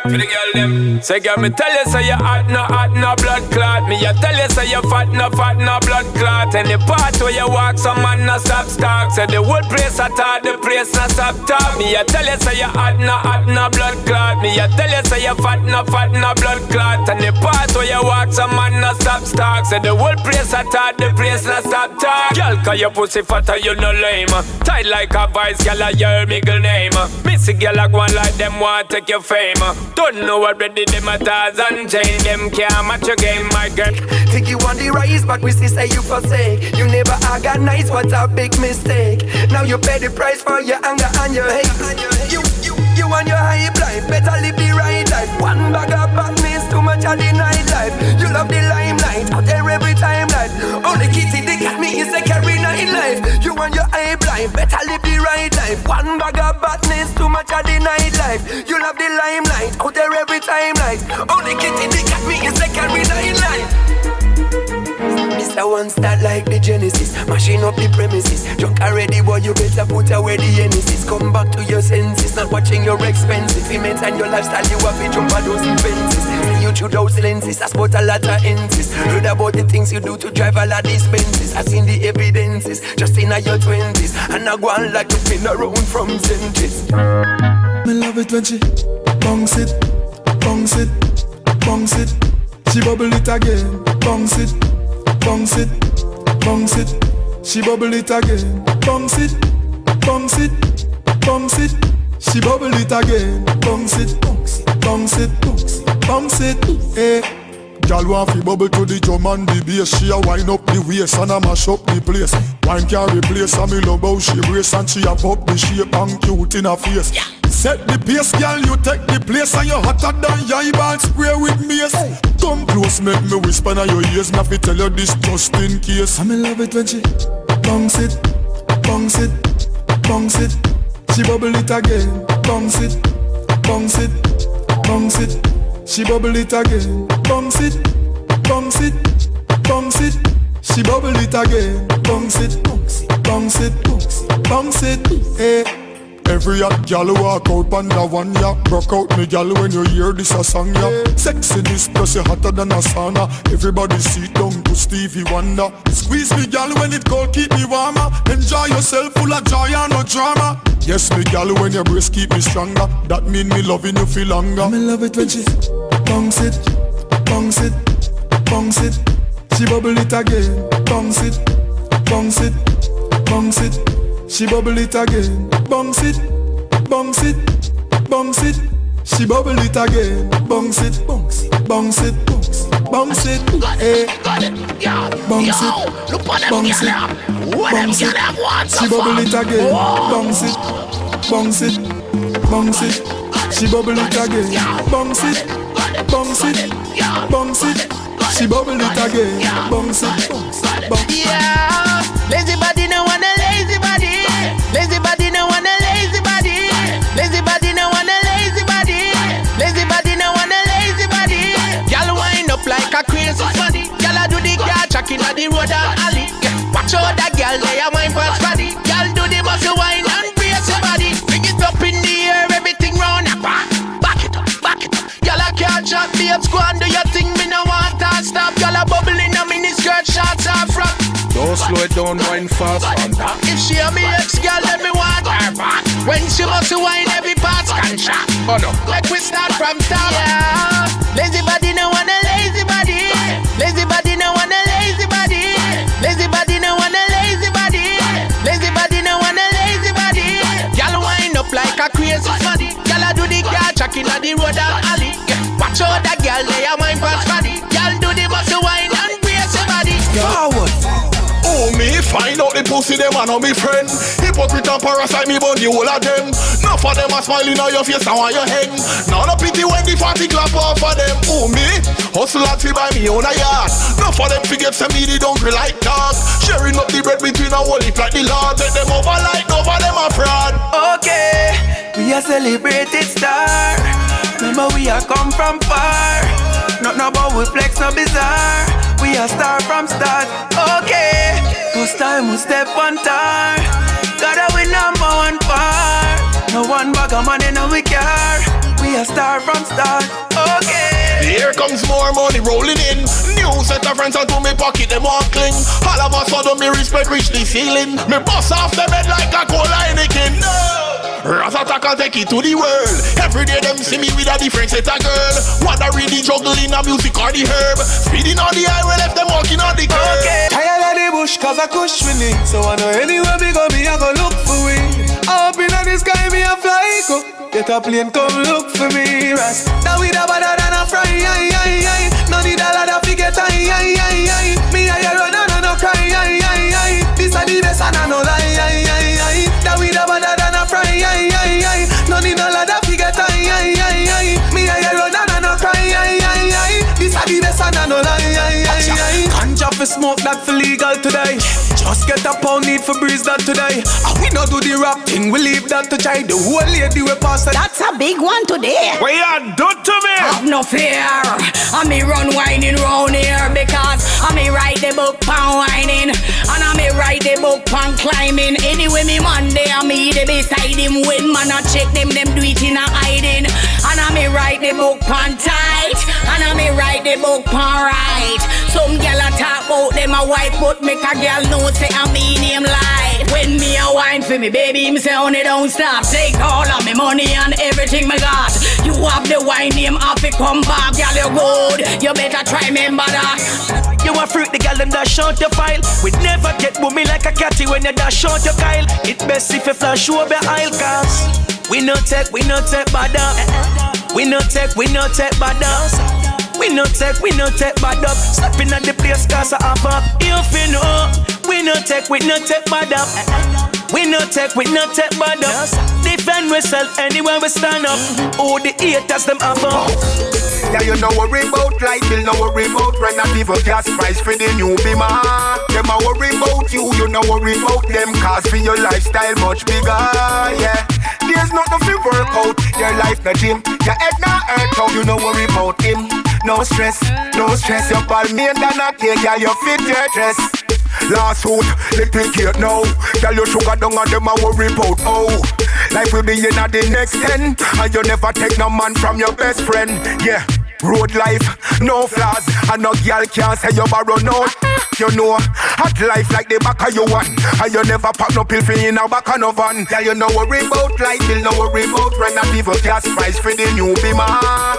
for the girl them. Say girl, me tell you say you hot no blood clot. Me I tell you say you fat no blood clot. And the part where you walk, some man no stop start. Say the whole place at all, the place no stop talk. Me I tell you say you hot no blood clot. Me I tell you say you fat no blood clot. And the part where you walk, some man no stop start. Say the whole place at all, the place no stop talk. Girl, cause your pussy fatter, you no lame. Tight like a vice, girl, I your middle name. Missy girl, I go on like them want take your fame. Don't know already them a Tarzan chain. Them can't match your game, my girl. Think you want the rise, but we still say you forsake. You never organize, what's a big mistake. Now you pay the price for your anger and your hate. You want your hype life, better live the right life. One bag of badness, too much of the night life. You fine life. You and your eye blind, better live the right life. One bag of badness, too much of the nightlife. You love the limelight, out there every time like. Only kitty they got me in second night life. Mr. One start like the Genesis, mashing up the premises. Drunk already, boy, you better put away the Genesis. Come back to your senses, not watching your expenses. You maintain your lifestyle, you have to jump on those fences. See you through those lenses, I spot a lot of ends. Heard about the things you do to drive a lot of expenses. I seen the evidences, just in your 20s. And I go on like you've been around from centuries. Me love it when she bounce it, bounce it, bounce it. She bubble it again, bounce it, bounce it, bounce it. She bubble it again, bounce it, bounce it, bounce it. She bubble it again, bounce it, bounce it, bounce it, bounce it. Hey. Girl want fi bubble to the drum and the bass. She a wind up the waist and a mash up the place. Wine can't replace and me love how she brace. And she a pop the shape and cute in her face. Set the pace, girl, you take the place. And you hotter than your eyeball spray with mace. Come close, make me whisper in your ears. Me fi tell you this just in case. I me love it when she bounce it, bounce it, bounce it. She bubble it again, bounce it, bounce it, bounce it. She bubble it again, bounce it, bounce it, bounce it. She bubble it again, bounce it, bounce it, bounce it, bounce it. Hey. Every hot gal walk out on the one, yeah. Broke out me gal when you hear this a song, yeah. Sexiness plus you hotter than a sauna. Everybody sit down to Stevie Wonder. Squeeze me gal when it cold, keep me warmer. Enjoy yourself full of joy and no drama. Yes, me gal when your breast keep me stronger. That mean me loving you feel longer. Me love it when she bounce it, bounce it, bounce it. She bubble it again, bounce it, bounce it, bounce it. She bubble it again, bounce it, bounce it, bounce it. She bubble it again, bounce it, bounce it, bounce it, bounce it. Hey, bounce it, bounce it, bounce it. She bubble it again, bounce it, bounce it, bounce it. She bubble it again, bounce it, bounce it, bounce it. She bubble it again, bounce it, bounce it. Yeah, lazy body no want a lazy body. Lazy body no want a lazy body. Lazy body no want a lazy body. Lazy body no want a lazy body. Y'all wind up like a crazy body. Y'all do the car tracking on the road and alley. Watch out that girl lay a wine past body. Y'all do the muscle wine and brace your body. Bring it up in the air, everything round and back. Back it up, back it up. Y'all a can't shot babes, go and do your thing. Me no want to stop. Y'all a bubbling a mini skirt, shots off front. Don't slow it down, wine fast on that. If she a me ex-girl, let me want her back. When she must wine, every part's contract. Oh no. Like we start from top. Yeah. Lazy body no want a lazy body. Lazy body no want a lazy body. Lazy body no want a lazy body. Lazy body no want a lazy body. Y'all wind up like a crazy body. Y'all do the car tracking on the road and alley. Watch out that girl lay a wine past body. Y'all do the muscle wine and brace your body. Forward. Oh, me find out the pussy them and not me friend. Hypocrite and parasite me bun the whole of them. Enough of them a smiling on your face and on your head. Now no pity when the party clap off for them. Oh, me hustle and see by me own a yard. Enough of them forget some me the donkey like dogs. Sharing up the bread between a whole heap like the Lord. Take them over like none of them a fraud. Okay, we a celebrated star. Remember we a come from far. Nothing about we flex no bizarre. We a star from start. Okay, first time we step on tar. Gotta win number one part. No one bag of money no we care. We a star from start. Okay. Here comes more money rolling in. New set of friends into me pocket, them all cling. All of us sudden me respect reach the ceiling. Me bust off them head like a cola Heineken. Razata can take it to the world. Every day them see me with a different set of girl. Wanda really juggling a music or the herb. Speeding on the highway, left them walking on the curb. Okay. Tired of the bush cause I kush with it. So I know anywhere we go, me I go look for it. Up in the sky, me a fly go. Get a plane, come look for me, Ras. Now we da better than a fry, aye, aye, aye. No need a lot of figure, aye, aye, aye, aye. Me a run, no cry, aye, aye, aye. This a the best and I no lie, aye, aye, aye. Now we da better than a fry, aye, aye, aye. No need a lot of figure, aye, aye, aye, aye. Me a run, no cry, aye, aye, aye. This a the best and I no lie, aye, aye, aye. Ganja for smoke, that for legal today. Just get a pound need for breeze that today. And we not do the rap thing, we leave that to try. The whole lady we pass it. That's a big one today. What you do to me? Have no fear. I me run whining round here because I me write the book pan whining and I me write the book pan climbing. Anyway, me Monday I me the beside him when man I check them do it in a hiding. And I me write the book pan tight and I me write the book pan right. Some gyal a talk about them a wife, but make a gyal know say I mean him lie. When me a wine for me baby, him say only don't stop. Take all of me money and everything me got. You have the wine name off it come back, gyal you good. You better try remember that. You a fruit the gyal them dash out your file. We never get boomy like a catty when you dash out your kyle. It best if you flash over aisle cause we no take bad up. We no take bad up. We no take bad up. Stepping at the place cause I have up. You feel no. We no take bad up. We no take bad up. Defend ourselves anywhere we stand up. Oh, the haters them have up. Yeah, you know worry about light, you know worry about rent and even gas price for the new Beamer. Them a worry about you know worry about them cause for your lifestyle much bigger, yeah. There's nothing to work out, your life no gym, your head not hurt out, you know worry about him. No stress, your ball me and a cake, yeah, you fit your dress. Last food, little kid now. Tell your sugar down and them a worry about oh. Life will be in at the next 10 and you never take no man from your best friend, yeah. Road life, no flaws, and no girl can't say you borrow no. You know, hot life like the back of your one, and you never pop no pill for in a back of no van. Girl, you know worry about light bill, no worry about rent and even gas price for the new Beamer.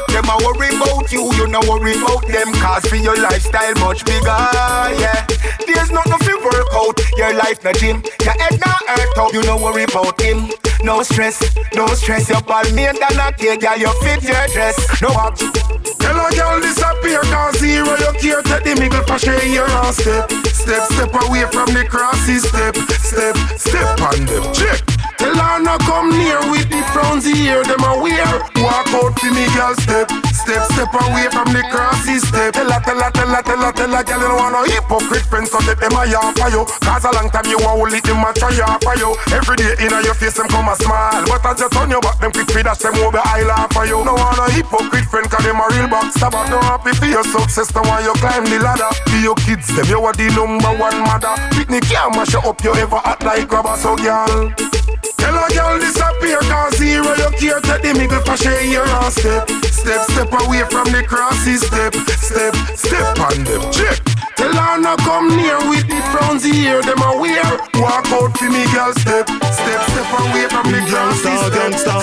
Them a worry about you know worry about them cause for your lifestyle much bigger, yeah. There's nothing to work out, your life no gym, your head not hurt out, you know worry about him. No stress, your ball made than a cake, girl, you fit your dress. No up. Tell a girl disappear, cause zero you care. Take the middle for share your own step. Step away from the crosses. Step on them. Check. Tell her no come near with the frowns here. Them aware. Walk out for me, girl. Step away from the crosses. Tell her, girl, you don't want no hypocrite friends, so let them a yap for you. Cause a long time you want to let them a try yap for you. Every day in your face them come a smile, but as you turn your back, them quick feed dash them over I laugh for you. No want no hypocrite friend, cause them a real backstabber. No happy for your success, no want you climb the ladder. For your kids, them you are the number one mother. Picnic can't mash you up, you ever act like rubber, so girl. Tell a girl disappear, cause zero you care. Take the middle for share your own step. Step away from the crosses. Step on them. Check. Tell her no come near with the frowns here. Them aware. Walk out for me, girl. Step away from the crosses. Gangsta.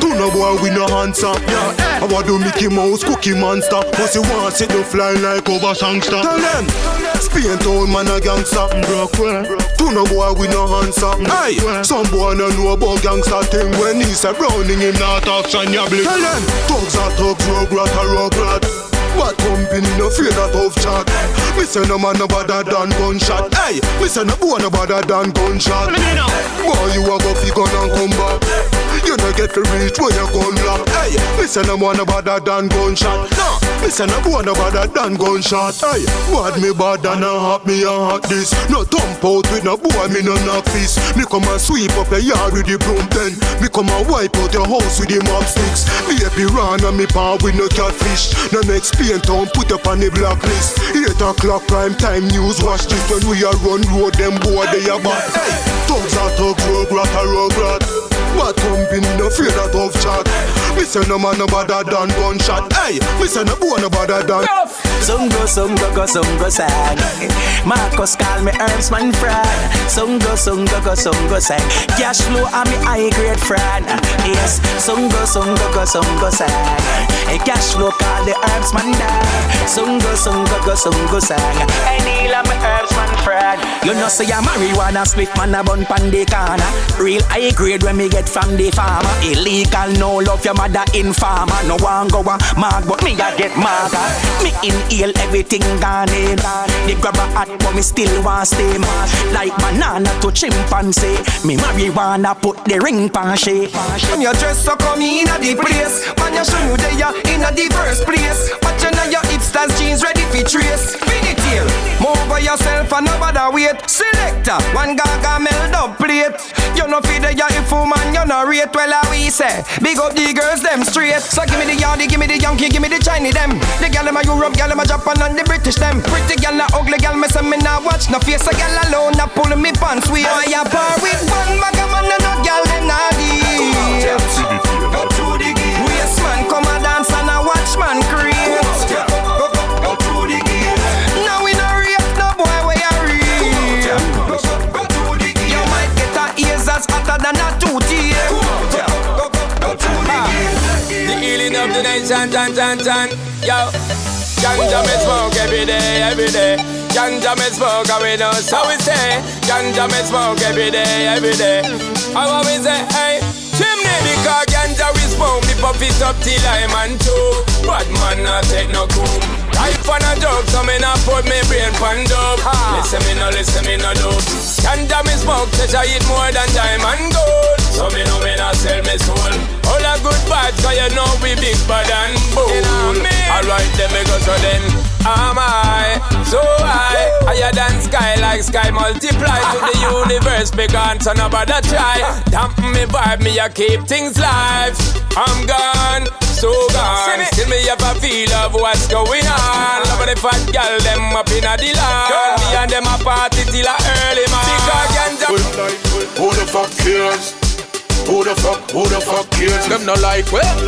Do no boy we no handsome. I want do Mickey Mouse, Cookie Monster. Cause you want sit to fly like over Shangsta. Tell them, Spain town man a gangsta. Do no boy we no handsome. Hey, some boy no know about gangsta thing. When he's a browning him not action ya blick. Tell them, thugs are thugs, rugrat. Bad company no fear that tough chat. Me say no man no better than gunshot. Hey, me say no boy no better than gunshot. Boy you a go fi gun and come back. You no get to reach where you gun lock. Hey, me say no man no better than gunshot. No, me say no boy no better than gunshot. Hey, bad me bad and a hot me a hot this. No thump out with no boy me no knock fist. Me come and sweep up your yard with the broom pen. Me come and wipe out your house with the mop sticks. Baby run and me paw with no catfish. No next Spain town put up on the blacklist. 8 o'clock prime time news. Watch this when we are run road. Them boy they are bad. Hey, thugs are thugs, rugrat. Bad company no fear that tough chat. Me say no man no better than gunshot. Hey, me say no boy no better than. Some go sang. Marcus call me Herbsman friend. Some go sang. Cash flow and me high grade friend. Yes, some go sang. Cash flow call the Herbsman dad. Some go sang. Hey Neil I'm a Herbsman friend. You know say a marijuana split man a bun pan the corner. Real high grade when me get from the farmer. Illegal no love your mother informer. No one go a mark but me a get marker. Me inhale everything gone in. They grab a hat but me still want stay mad. Like banana to chimpanzee. Me marijuana put the ring pan shape. When you dress so come in a the place. Man you show you there in a diverse place. But you know your hipsters jeans ready for trace. Finish here. Move by yourself so nobody wait. Selector, one gaga meld up plate. You know feed the young woman, you know rate. Well, we say, big up the girls, them straight. So give me the yardy, give me the Yankee, give me the Chinese, them. The gal in my Europe, gal in my Japan, and the British, them. Pretty gal, na ugly gal, me say me nah watch. No face a gal alone, na pulling me pants. We are ya par with one magaman, and no gal, them nah give. Go to the game. Waste man, come a dance and a watch man create. Go to the game. Now we no rape, no boy, we a real. Go to the game. You might get a ears as hotter than a tootie. Go to the game. The healing of the nation, yo. Ganja me smoke every day. Ganja me smoke, and we know so we say. Ganja me smoke every day. How we say, hey, chimney because ganja we smoke. Me puff it up till I'm on two. Bad man not take no cool. Life on a joke, so me not put me brain pan dope. Listen me no do. Ganja me smoke, treasure it more than diamond gold. So me know me not sell me soul. All a good vibes, cause you know we big bad and bold. Alright, then me go so then. Am I so high? Higher than sky, like sky multiply to the universe. Big on, so nobody try. Dampen me vibe, me a keep things live. I'm gone, so gone. Still me have a feel of what's going on. Love the fat girl, them up in a the land. Me and them a party till a early man. Who the fuck cares? Who the fuck cares? Them no like well.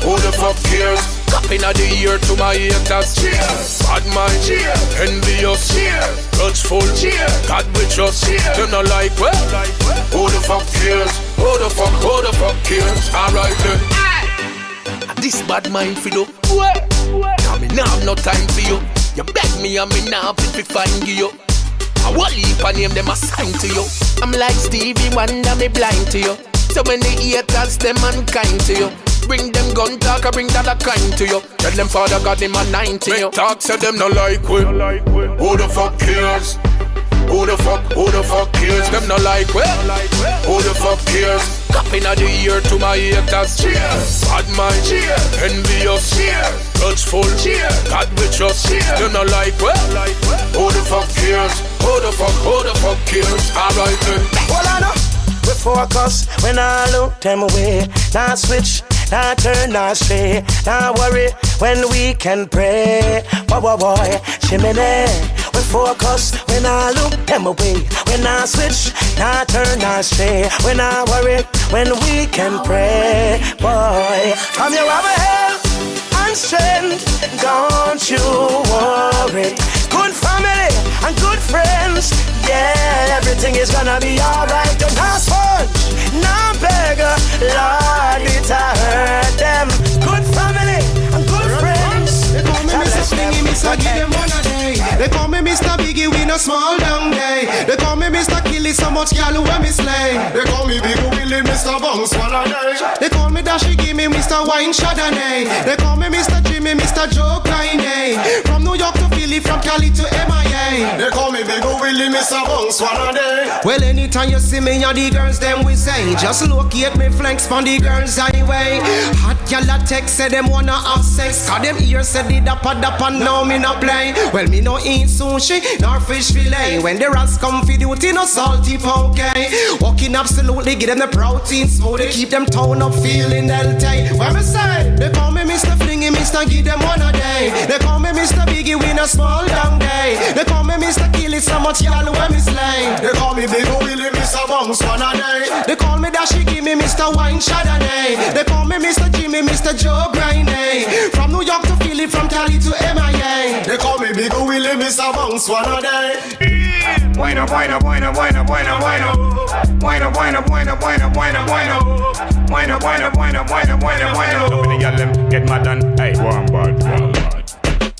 Who the fuck cares? Cupping of the year to my haters. Cheers. Bad mind. Cheers. Envious. Cheers. Grudgeful. Cheers. God with us. Cheers. Them no like well. Who the fuck cares? Who the fuck cares? Alright then. This bad mind for you. Now me now have no time for you. You beg me and me now if we find you. I want leap and name them assign to you. I'm like Stevie Wonder, me blind to you. So many haters, them unkind to you. Bring them gun talk, I bring that a kind to you. Tell them father got them a 90 you. Talk to them no like we. Who the fuck cares? Who the fuck cares? Them no like we. Who the fuck cares? Cupping of the year to my haters. Cheers. Bad mind. Cheers. Envious. Cheers. Grudgeful. Cheers. God with us. Cheers. Them no like we. Who the fuck cares? Who the fuck cares? Alright then. Well I know. We focus when I look them away. Now switch, now turn, now stray. Now worry when we can pray. Boy, chimney. We focus when I look them away. When I switch, now turn, now stray. When I worry when we can pray. Boy, from your have a health and strength. Don't you worry. Good family and good friends. Yeah, everything is gonna be alright. Don't ask sponge, no beggar. Lord, it hurt them. Good family and good friends. They call me Mr. Slingy, Mr. Give them one a day. They call me Mr. Biggie, we no small down day. They call me Mr. Killy, so much gal who me slay. They call me Big Willie, Mr. Bounce one a day. They call me Dashy, give me Mr. Wine Chardonnay. They call me Mr. Jimmy, Mr. Joe Kleine. From New York to Philly, from Cali to MIA. They call me Big Willie, Mr. Bounce one a day. Well, anytime you see me and the girls, them we say, just locate me flanks from the girls highway. Hot gal a text, say them wanna have sex. Cause them ears said the dapper, now me no play. Well, me no eat sushi, nor fish fillet. When the rats come for duty, no salty poke. Walking absolutely, give them the protein smoothie. Keep them tone up, feeling healthy. What me say? They call me Mr. Flingy, Mr. Give them one a day. They call me Mr. Biggie, we no small down day. They call me Mr. Killy, so much y'all when me slay. They call me Big Willie, Mr. Bounce one a day. They call me Dashy, give me Mr. Wine Chardonnay. They call me Mr. Jimmy, Mr. Joe Grindey. From New York to Philly, from Cali to MIA. They call me Big Willie, Mr. Bounce one a day. Bueno, bueno, bueno, bueno, bueno, bueno. Bueno, bueno, bueno, bueno, bueno, bueno. Bueno, bueno, bueno, bueno, bueno, bueno. Up in the girl them get mad and hey, one bad.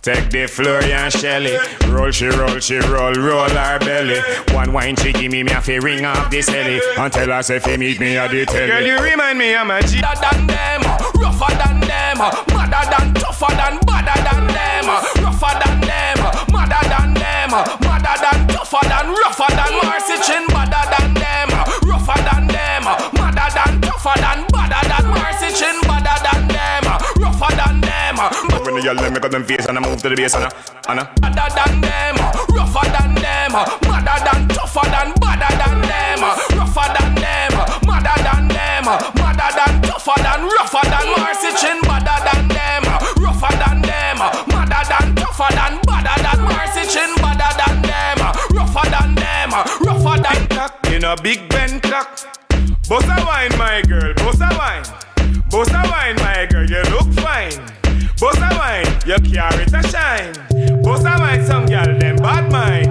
Take the Florian Shelly, roll, she roll her belly. One wine she give me a fi ring off this helly. Until her say fi meet me at the telly. Girl, you remind me of my G. Better than them, rougher than them, madder than, tougher than, badder than them. Rougher than them, madder than them, madder than, tougher than, rougher than. Marcy Chin, badder than them, rougher than them, madder than, tougher than, badder than. Marcy Chin, badder than them, rougher than them. When the yell them make up them face and I move to the bass and I Badder than them, rougher than them, madder than, tougher than, badder than them, rougher than them, madder than them, madder than, tougher than, rougher than, Marcy Chin, badder than them, rougher than them, madder than, tougher than, badder than, Marcy Chin, badder than them, rougher than them, rougher than clock. In a Big Ben clock. Boss a wine, my girl, boss a wine. Boss a wine, my girl, you look fine. Boss a wine, you carry to shine. Boss a wine, some girl, them bad mind.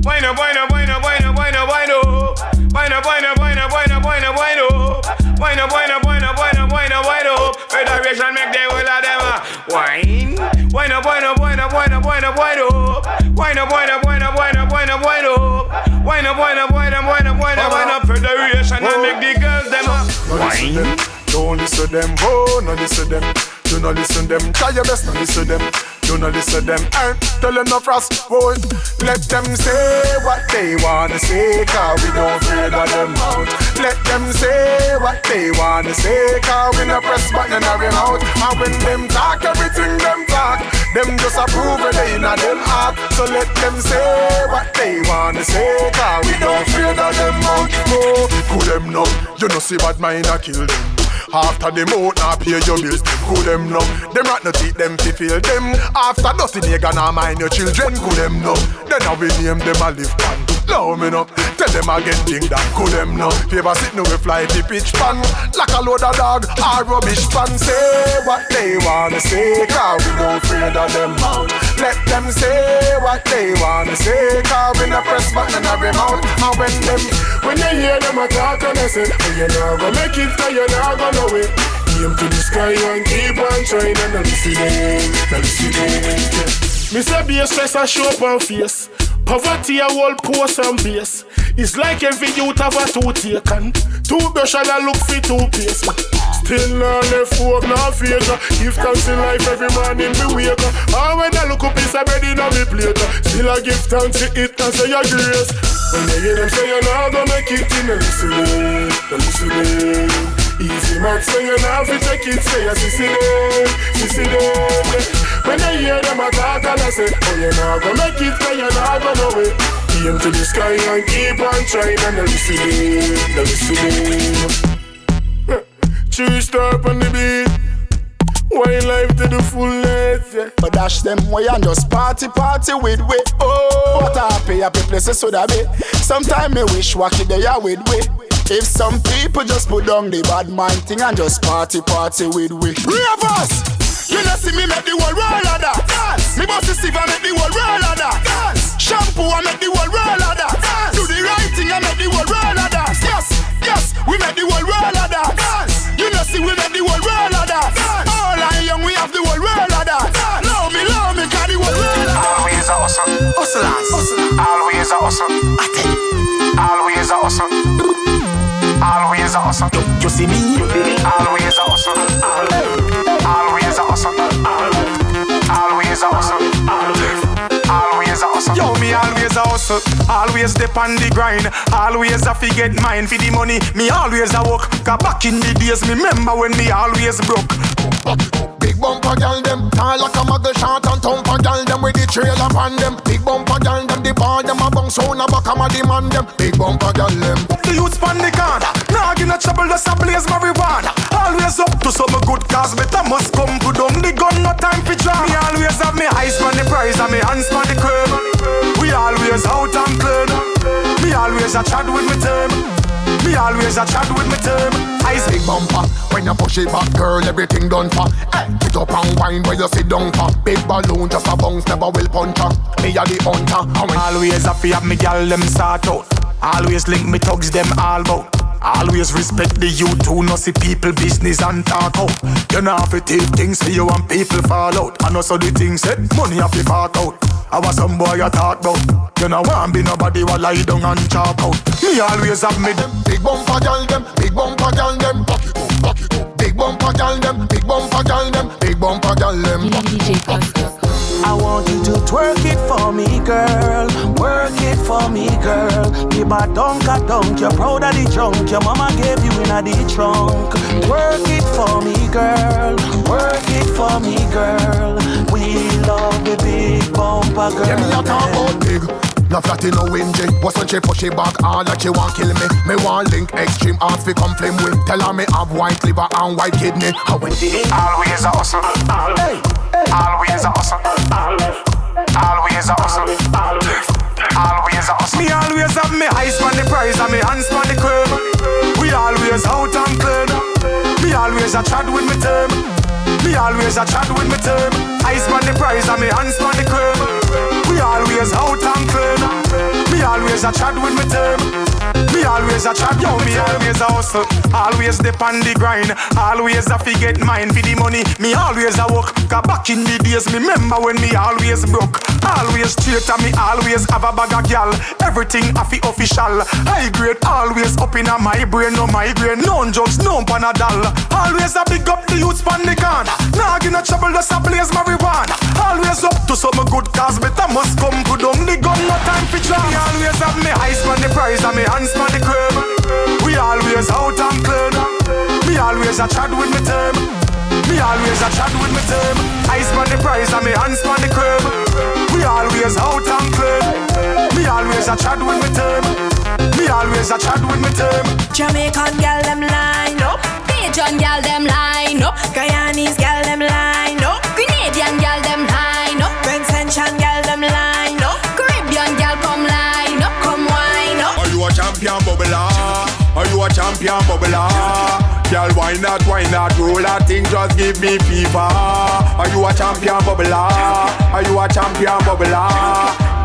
Wine up, wine up, wine up, wine up, wine up, wine up. Wine up, wine up, wine up, wine up, wine up, wine up. Wine up, wine up, wine up, wine up, wine up, wine up. Federation make the whole of them wine. Wine up, wine up, wine up, wine up, wine up, wine up. Wine up, wine up, wine up, wine up, wine up, wine up. Wine up, wine up, wine up, wine up, wine up, wine up. Federation and make the girls them wine. Don't listen them, oh, no listen them. Do not listen them, try your best, not listen them. Do not listen them, and tell them no frost, oh. Let them say what they wanna say, cause we don't afraid of them out. Let them say what they wanna say, cause we no press button in our mouth. And when them talk, everything them talk, them just approve it, they in a them heart. So let them say what they wanna say, cause we don't afraid of them out. Oh, cool them now, you know see bad mind a kill them. After them out, now pay your bills, them cool them now. Them rat no teeth, them fi feel them. After dusty nigga, now mind your children, cool them now. Then I will name them a live pan. Love me now, tell them again thing that cool them now. Favor sit now we fly the pitch pan. Like a load of dog, or rubbish pan. Say what they wanna say, cause we don't afraid of them out. Let them say what they wanna say, cause we no press button in every mouth. And when you hear them attack and they say, oh, you're not gonna make it, cause you're not gonna away. Aim to the sky and keep on trying and not listening, not listening. Me say be a stress and show up on face. Poverty a whole post and base. It's like every youth have a toothpick and toothbrush and a look for toothpaste. Still not left hope, not fake. Give thanks in life every morning me wake. And when I look up piece of bread in a me plate, still I give thanks to it and say your grace. When you hear them say you're not gonna make it, you know listening, not listening. Easy man say you now fi take it, say you see them. When I hear them attack and I say, oh you not gonna make it, cause you not gonna wait. Aim to the sky and keep on trying and not listening. True stop on the beat. Wine life to the fullest, yeah. But dash them way and just party with we. Oh, what happy places so that be. Sometimes me wish wacky they are with we. If some people just put down the bad mind thing and just party with we. Brave us! You know see me make the whole world of that. Dance! Me bossy Steve I make the whole world of that. Dance! Shampoo I make the whole world of that. Dance! Do the right thing I make the whole world of that. Yes, we make the whole world of that. Dance! You know see we make the whole world of that. Dance! All I young we have the whole world of that. Dance! Love me, cause the whole world of that. Always a hustle. Always a hustle. Always a hustle. Always a hustle. You see me? Always a hustle. Always a hustle. Always a hustle. Always a hustle. Yo, me always a hustle. Always dip on the grind. Always a fi get mine for the money. Me always a work. Cause back in the days, me remember when me always broke. Big bumper gal them, tall like a muggle shot and thumper gal them with the trailer on them. Big bumper gal them, the bar them a bounce on a back a demand them. Big bumper gal them. The youths pan the corner, nah give no trouble, just a blaze marijuana. Always up to some good cause, better must come to them. The gun no time for drama. Me always have me eyes on the prize and me hands on the curb. We always out and clean. Me always a chat with me term. Me always a chat with me term. Ice big bumper, when you push it back, girl, everything done for. Hey, get up and wine where you sit down for. Big balloon, just a bounce, never will punch her. Me a the hunter. Always a fi have me gal them start out. Always link me thugs them all bout. Always respect the youth who no see people business and talk out. You know have to take things for you and people fall out. And also the things said, money have to fork out. I was some boy you talk about. You know want be nobody will lie down and chalk out. Me always have me them. Big bumper gal them, big bumper gal them. Back it up. Big bumper gal them, big bumper gal them, big bumper gal them. I want you to twerk it for me, girl. Work it for me, girl. Give a dunk, you're proud of the junk your mama gave you in the trunk. Work it for me, girl. Work it for me, girl. We love the big bumper, girl. Yeah, me a talk about No flat in no windy. What's when she push it back hard like she want kill me? Me want link extreme arts fi come flame with. Tell her me have white liver and white kidney. How when the always a hustle. Always a hustle. Always a hustle. Always a hustle. Me always have me eyes on the prize and me hands on the curve. We always out and clean. Me always a chat with me term. Me always a chat with me term. Eyes on the prize and me hands on the curve. We always out and clean. Me always a chat with me term. Me always a chat, yo, me always a hustle. Always dip on the grind. Always a forget mine for the money. Me always a work. Cause back in the days, me remember when me always broke. Always straight and me always have a bag of gal. Everything a fi official. High grade always up in a my brain. No migraine, no drugs, no Panadol. Always a big up the youths pan the corner. Nah give no trouble, just a blaze marijuana. Always up to some good cause better must come good on the gun, no time for try. Me always have me eyes on the prize and me hands on the curb. We always out and clean. Me always a chat with me term. Me always a chat with me term. Eyes on the prize and me hands on the curb. We always out and clean. Me always a chat with me term. Me always a chat with me term. Jamaican gal them line up. Bajan gal them line up. Guyanese gal them line up. Grenadian gal them line up. Vincentian gal them line up. Caribbean gal come line up. Come wine up. Are you a champion bubbler? Are you a champion bubbler? Girl, why not, roll that thing, just give me fever. Are you a champion bubbler? Are you a champion bubbler?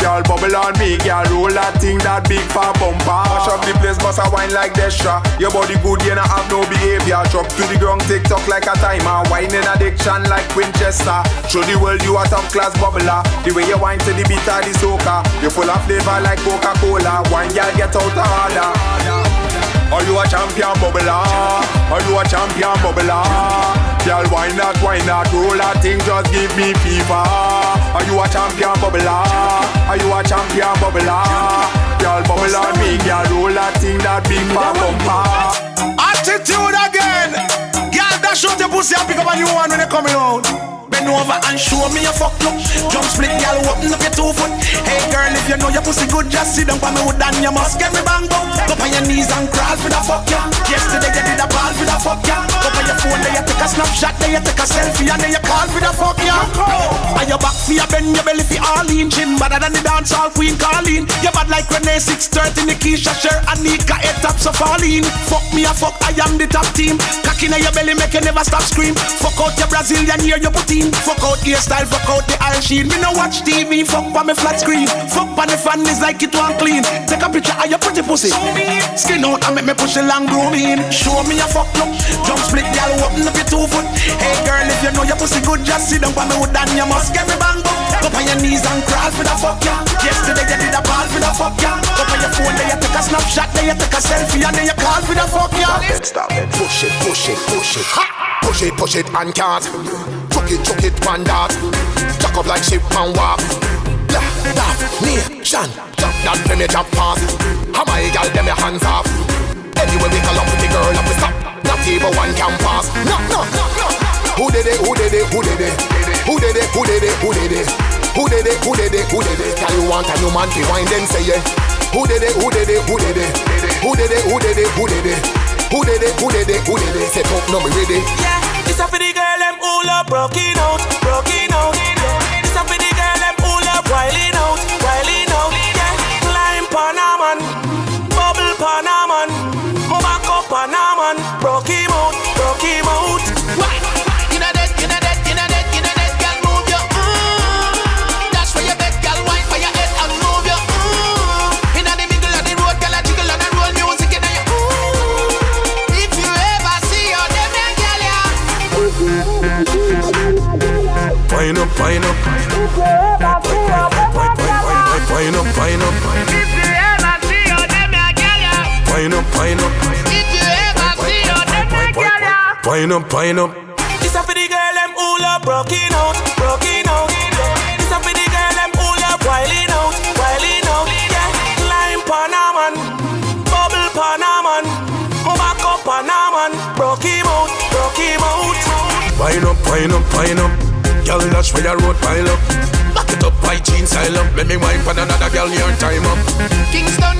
Girl, bubble on me, girl, roll that thing, that big fat bumper. Mash up the place, bust a wine like Destra. Your body good, you don't have no behavior. Drop to the ground, TikTok like a timer. Wine in addiction like Winchester. Show the world you a top class bubbler. The way you wine to the beat of the soca. You full of flavor like Coca-Cola. Wine, girl, get out the harder. Are you a champion bubbler? Are you a champion bubbler? Girl, why not, roll that thing, just give me fever. Are you a champion bubbler? Are you a champion bubbler? Girl, bubble on me, girl, roll that thing, that big fat bumper. Attitude again. Girl, dash out your pussy and pick up a new one when they coming out. Bend over and show me your fuck look. Jump split, girl, open up your 2 foot. Hey girl, if you know your pussy good, just sit down for me wood and you must get me bang bang. Go on your knees and crawl for the fuck ya. Yesterday you did a ball for the fuck ya. Go on your phone, there you take a snapshot, there you take a selfie and then you call for the fuck ya. And your back for your bend, your belly for all in. Chin better than the dancehall queen Colleen. You bad like Renee 630, Nikisha, Cher, Anika, 8 tops of Pauline. Fuck me a fuck, I am the top team. Cock in your belly make you never stop scream. Fuck out your Brazilian ear you put in. Fuck out hairstyle, fuck out the iron shield. Me no watch TV, fuck on me flat screen. Fuck on the fan is like it won't clean. Take a picture of your pretty pussy. Skin out and make me push it long groom in. Show me a fuck look. Jump split, girl, open up your 2 foot. Hey girl, if you know your pussy good, just sit down for me wood and you must get me bang bang. Go on your knees and crawl for the fuck ya. Yesterday you did a ball for the fuck ya. Go on your phone, there you take a snapshot, there you take a selfie and then you call for the fuck ya. Stop it, push it, push it, push it. Push it, push it and can't. Chuck it, one dart. Jack up like ship and walk. Laugh, nation. Jump that for me, jump fast. How my gal, them your hands off. Anyway, we call up with the girl up the stop. Not even one can pass. No. Who did it? Who did it? Who did it? Who did it? Who did it? Who did it? Who did it? Who did it? Who did it? Can you want a new man to wind and say it? Who did it? Who did it? Who did it? Who did it? Who did it? Who did it? Who did it? Who did it? Who did it? Set up, no me ready. Yeah, it's a for the girl them all up broken out. It's a for the girl them all up wilding out. Yeah, climb pan a man, bubble pan a man, back up pan a man, broke him out. Why? You know that, girl, move your That's where you bet, girl, wine for your head and move your Inna the middle of the road, girl, a jiggle and a roll music inna your If you ever see your them girl, yeah. Wine up. If you ever see your them Wine up. This a for the girl them all up broken out. This a for the girl them all up wilding out. Yeah, climb pan a man, bubble pan a man, back up pan a man, broke him out. Wine up. Girl, dash where your road pile up. Back it up, white jeans, style up. Let me wine for another girl, your time up. Kingston,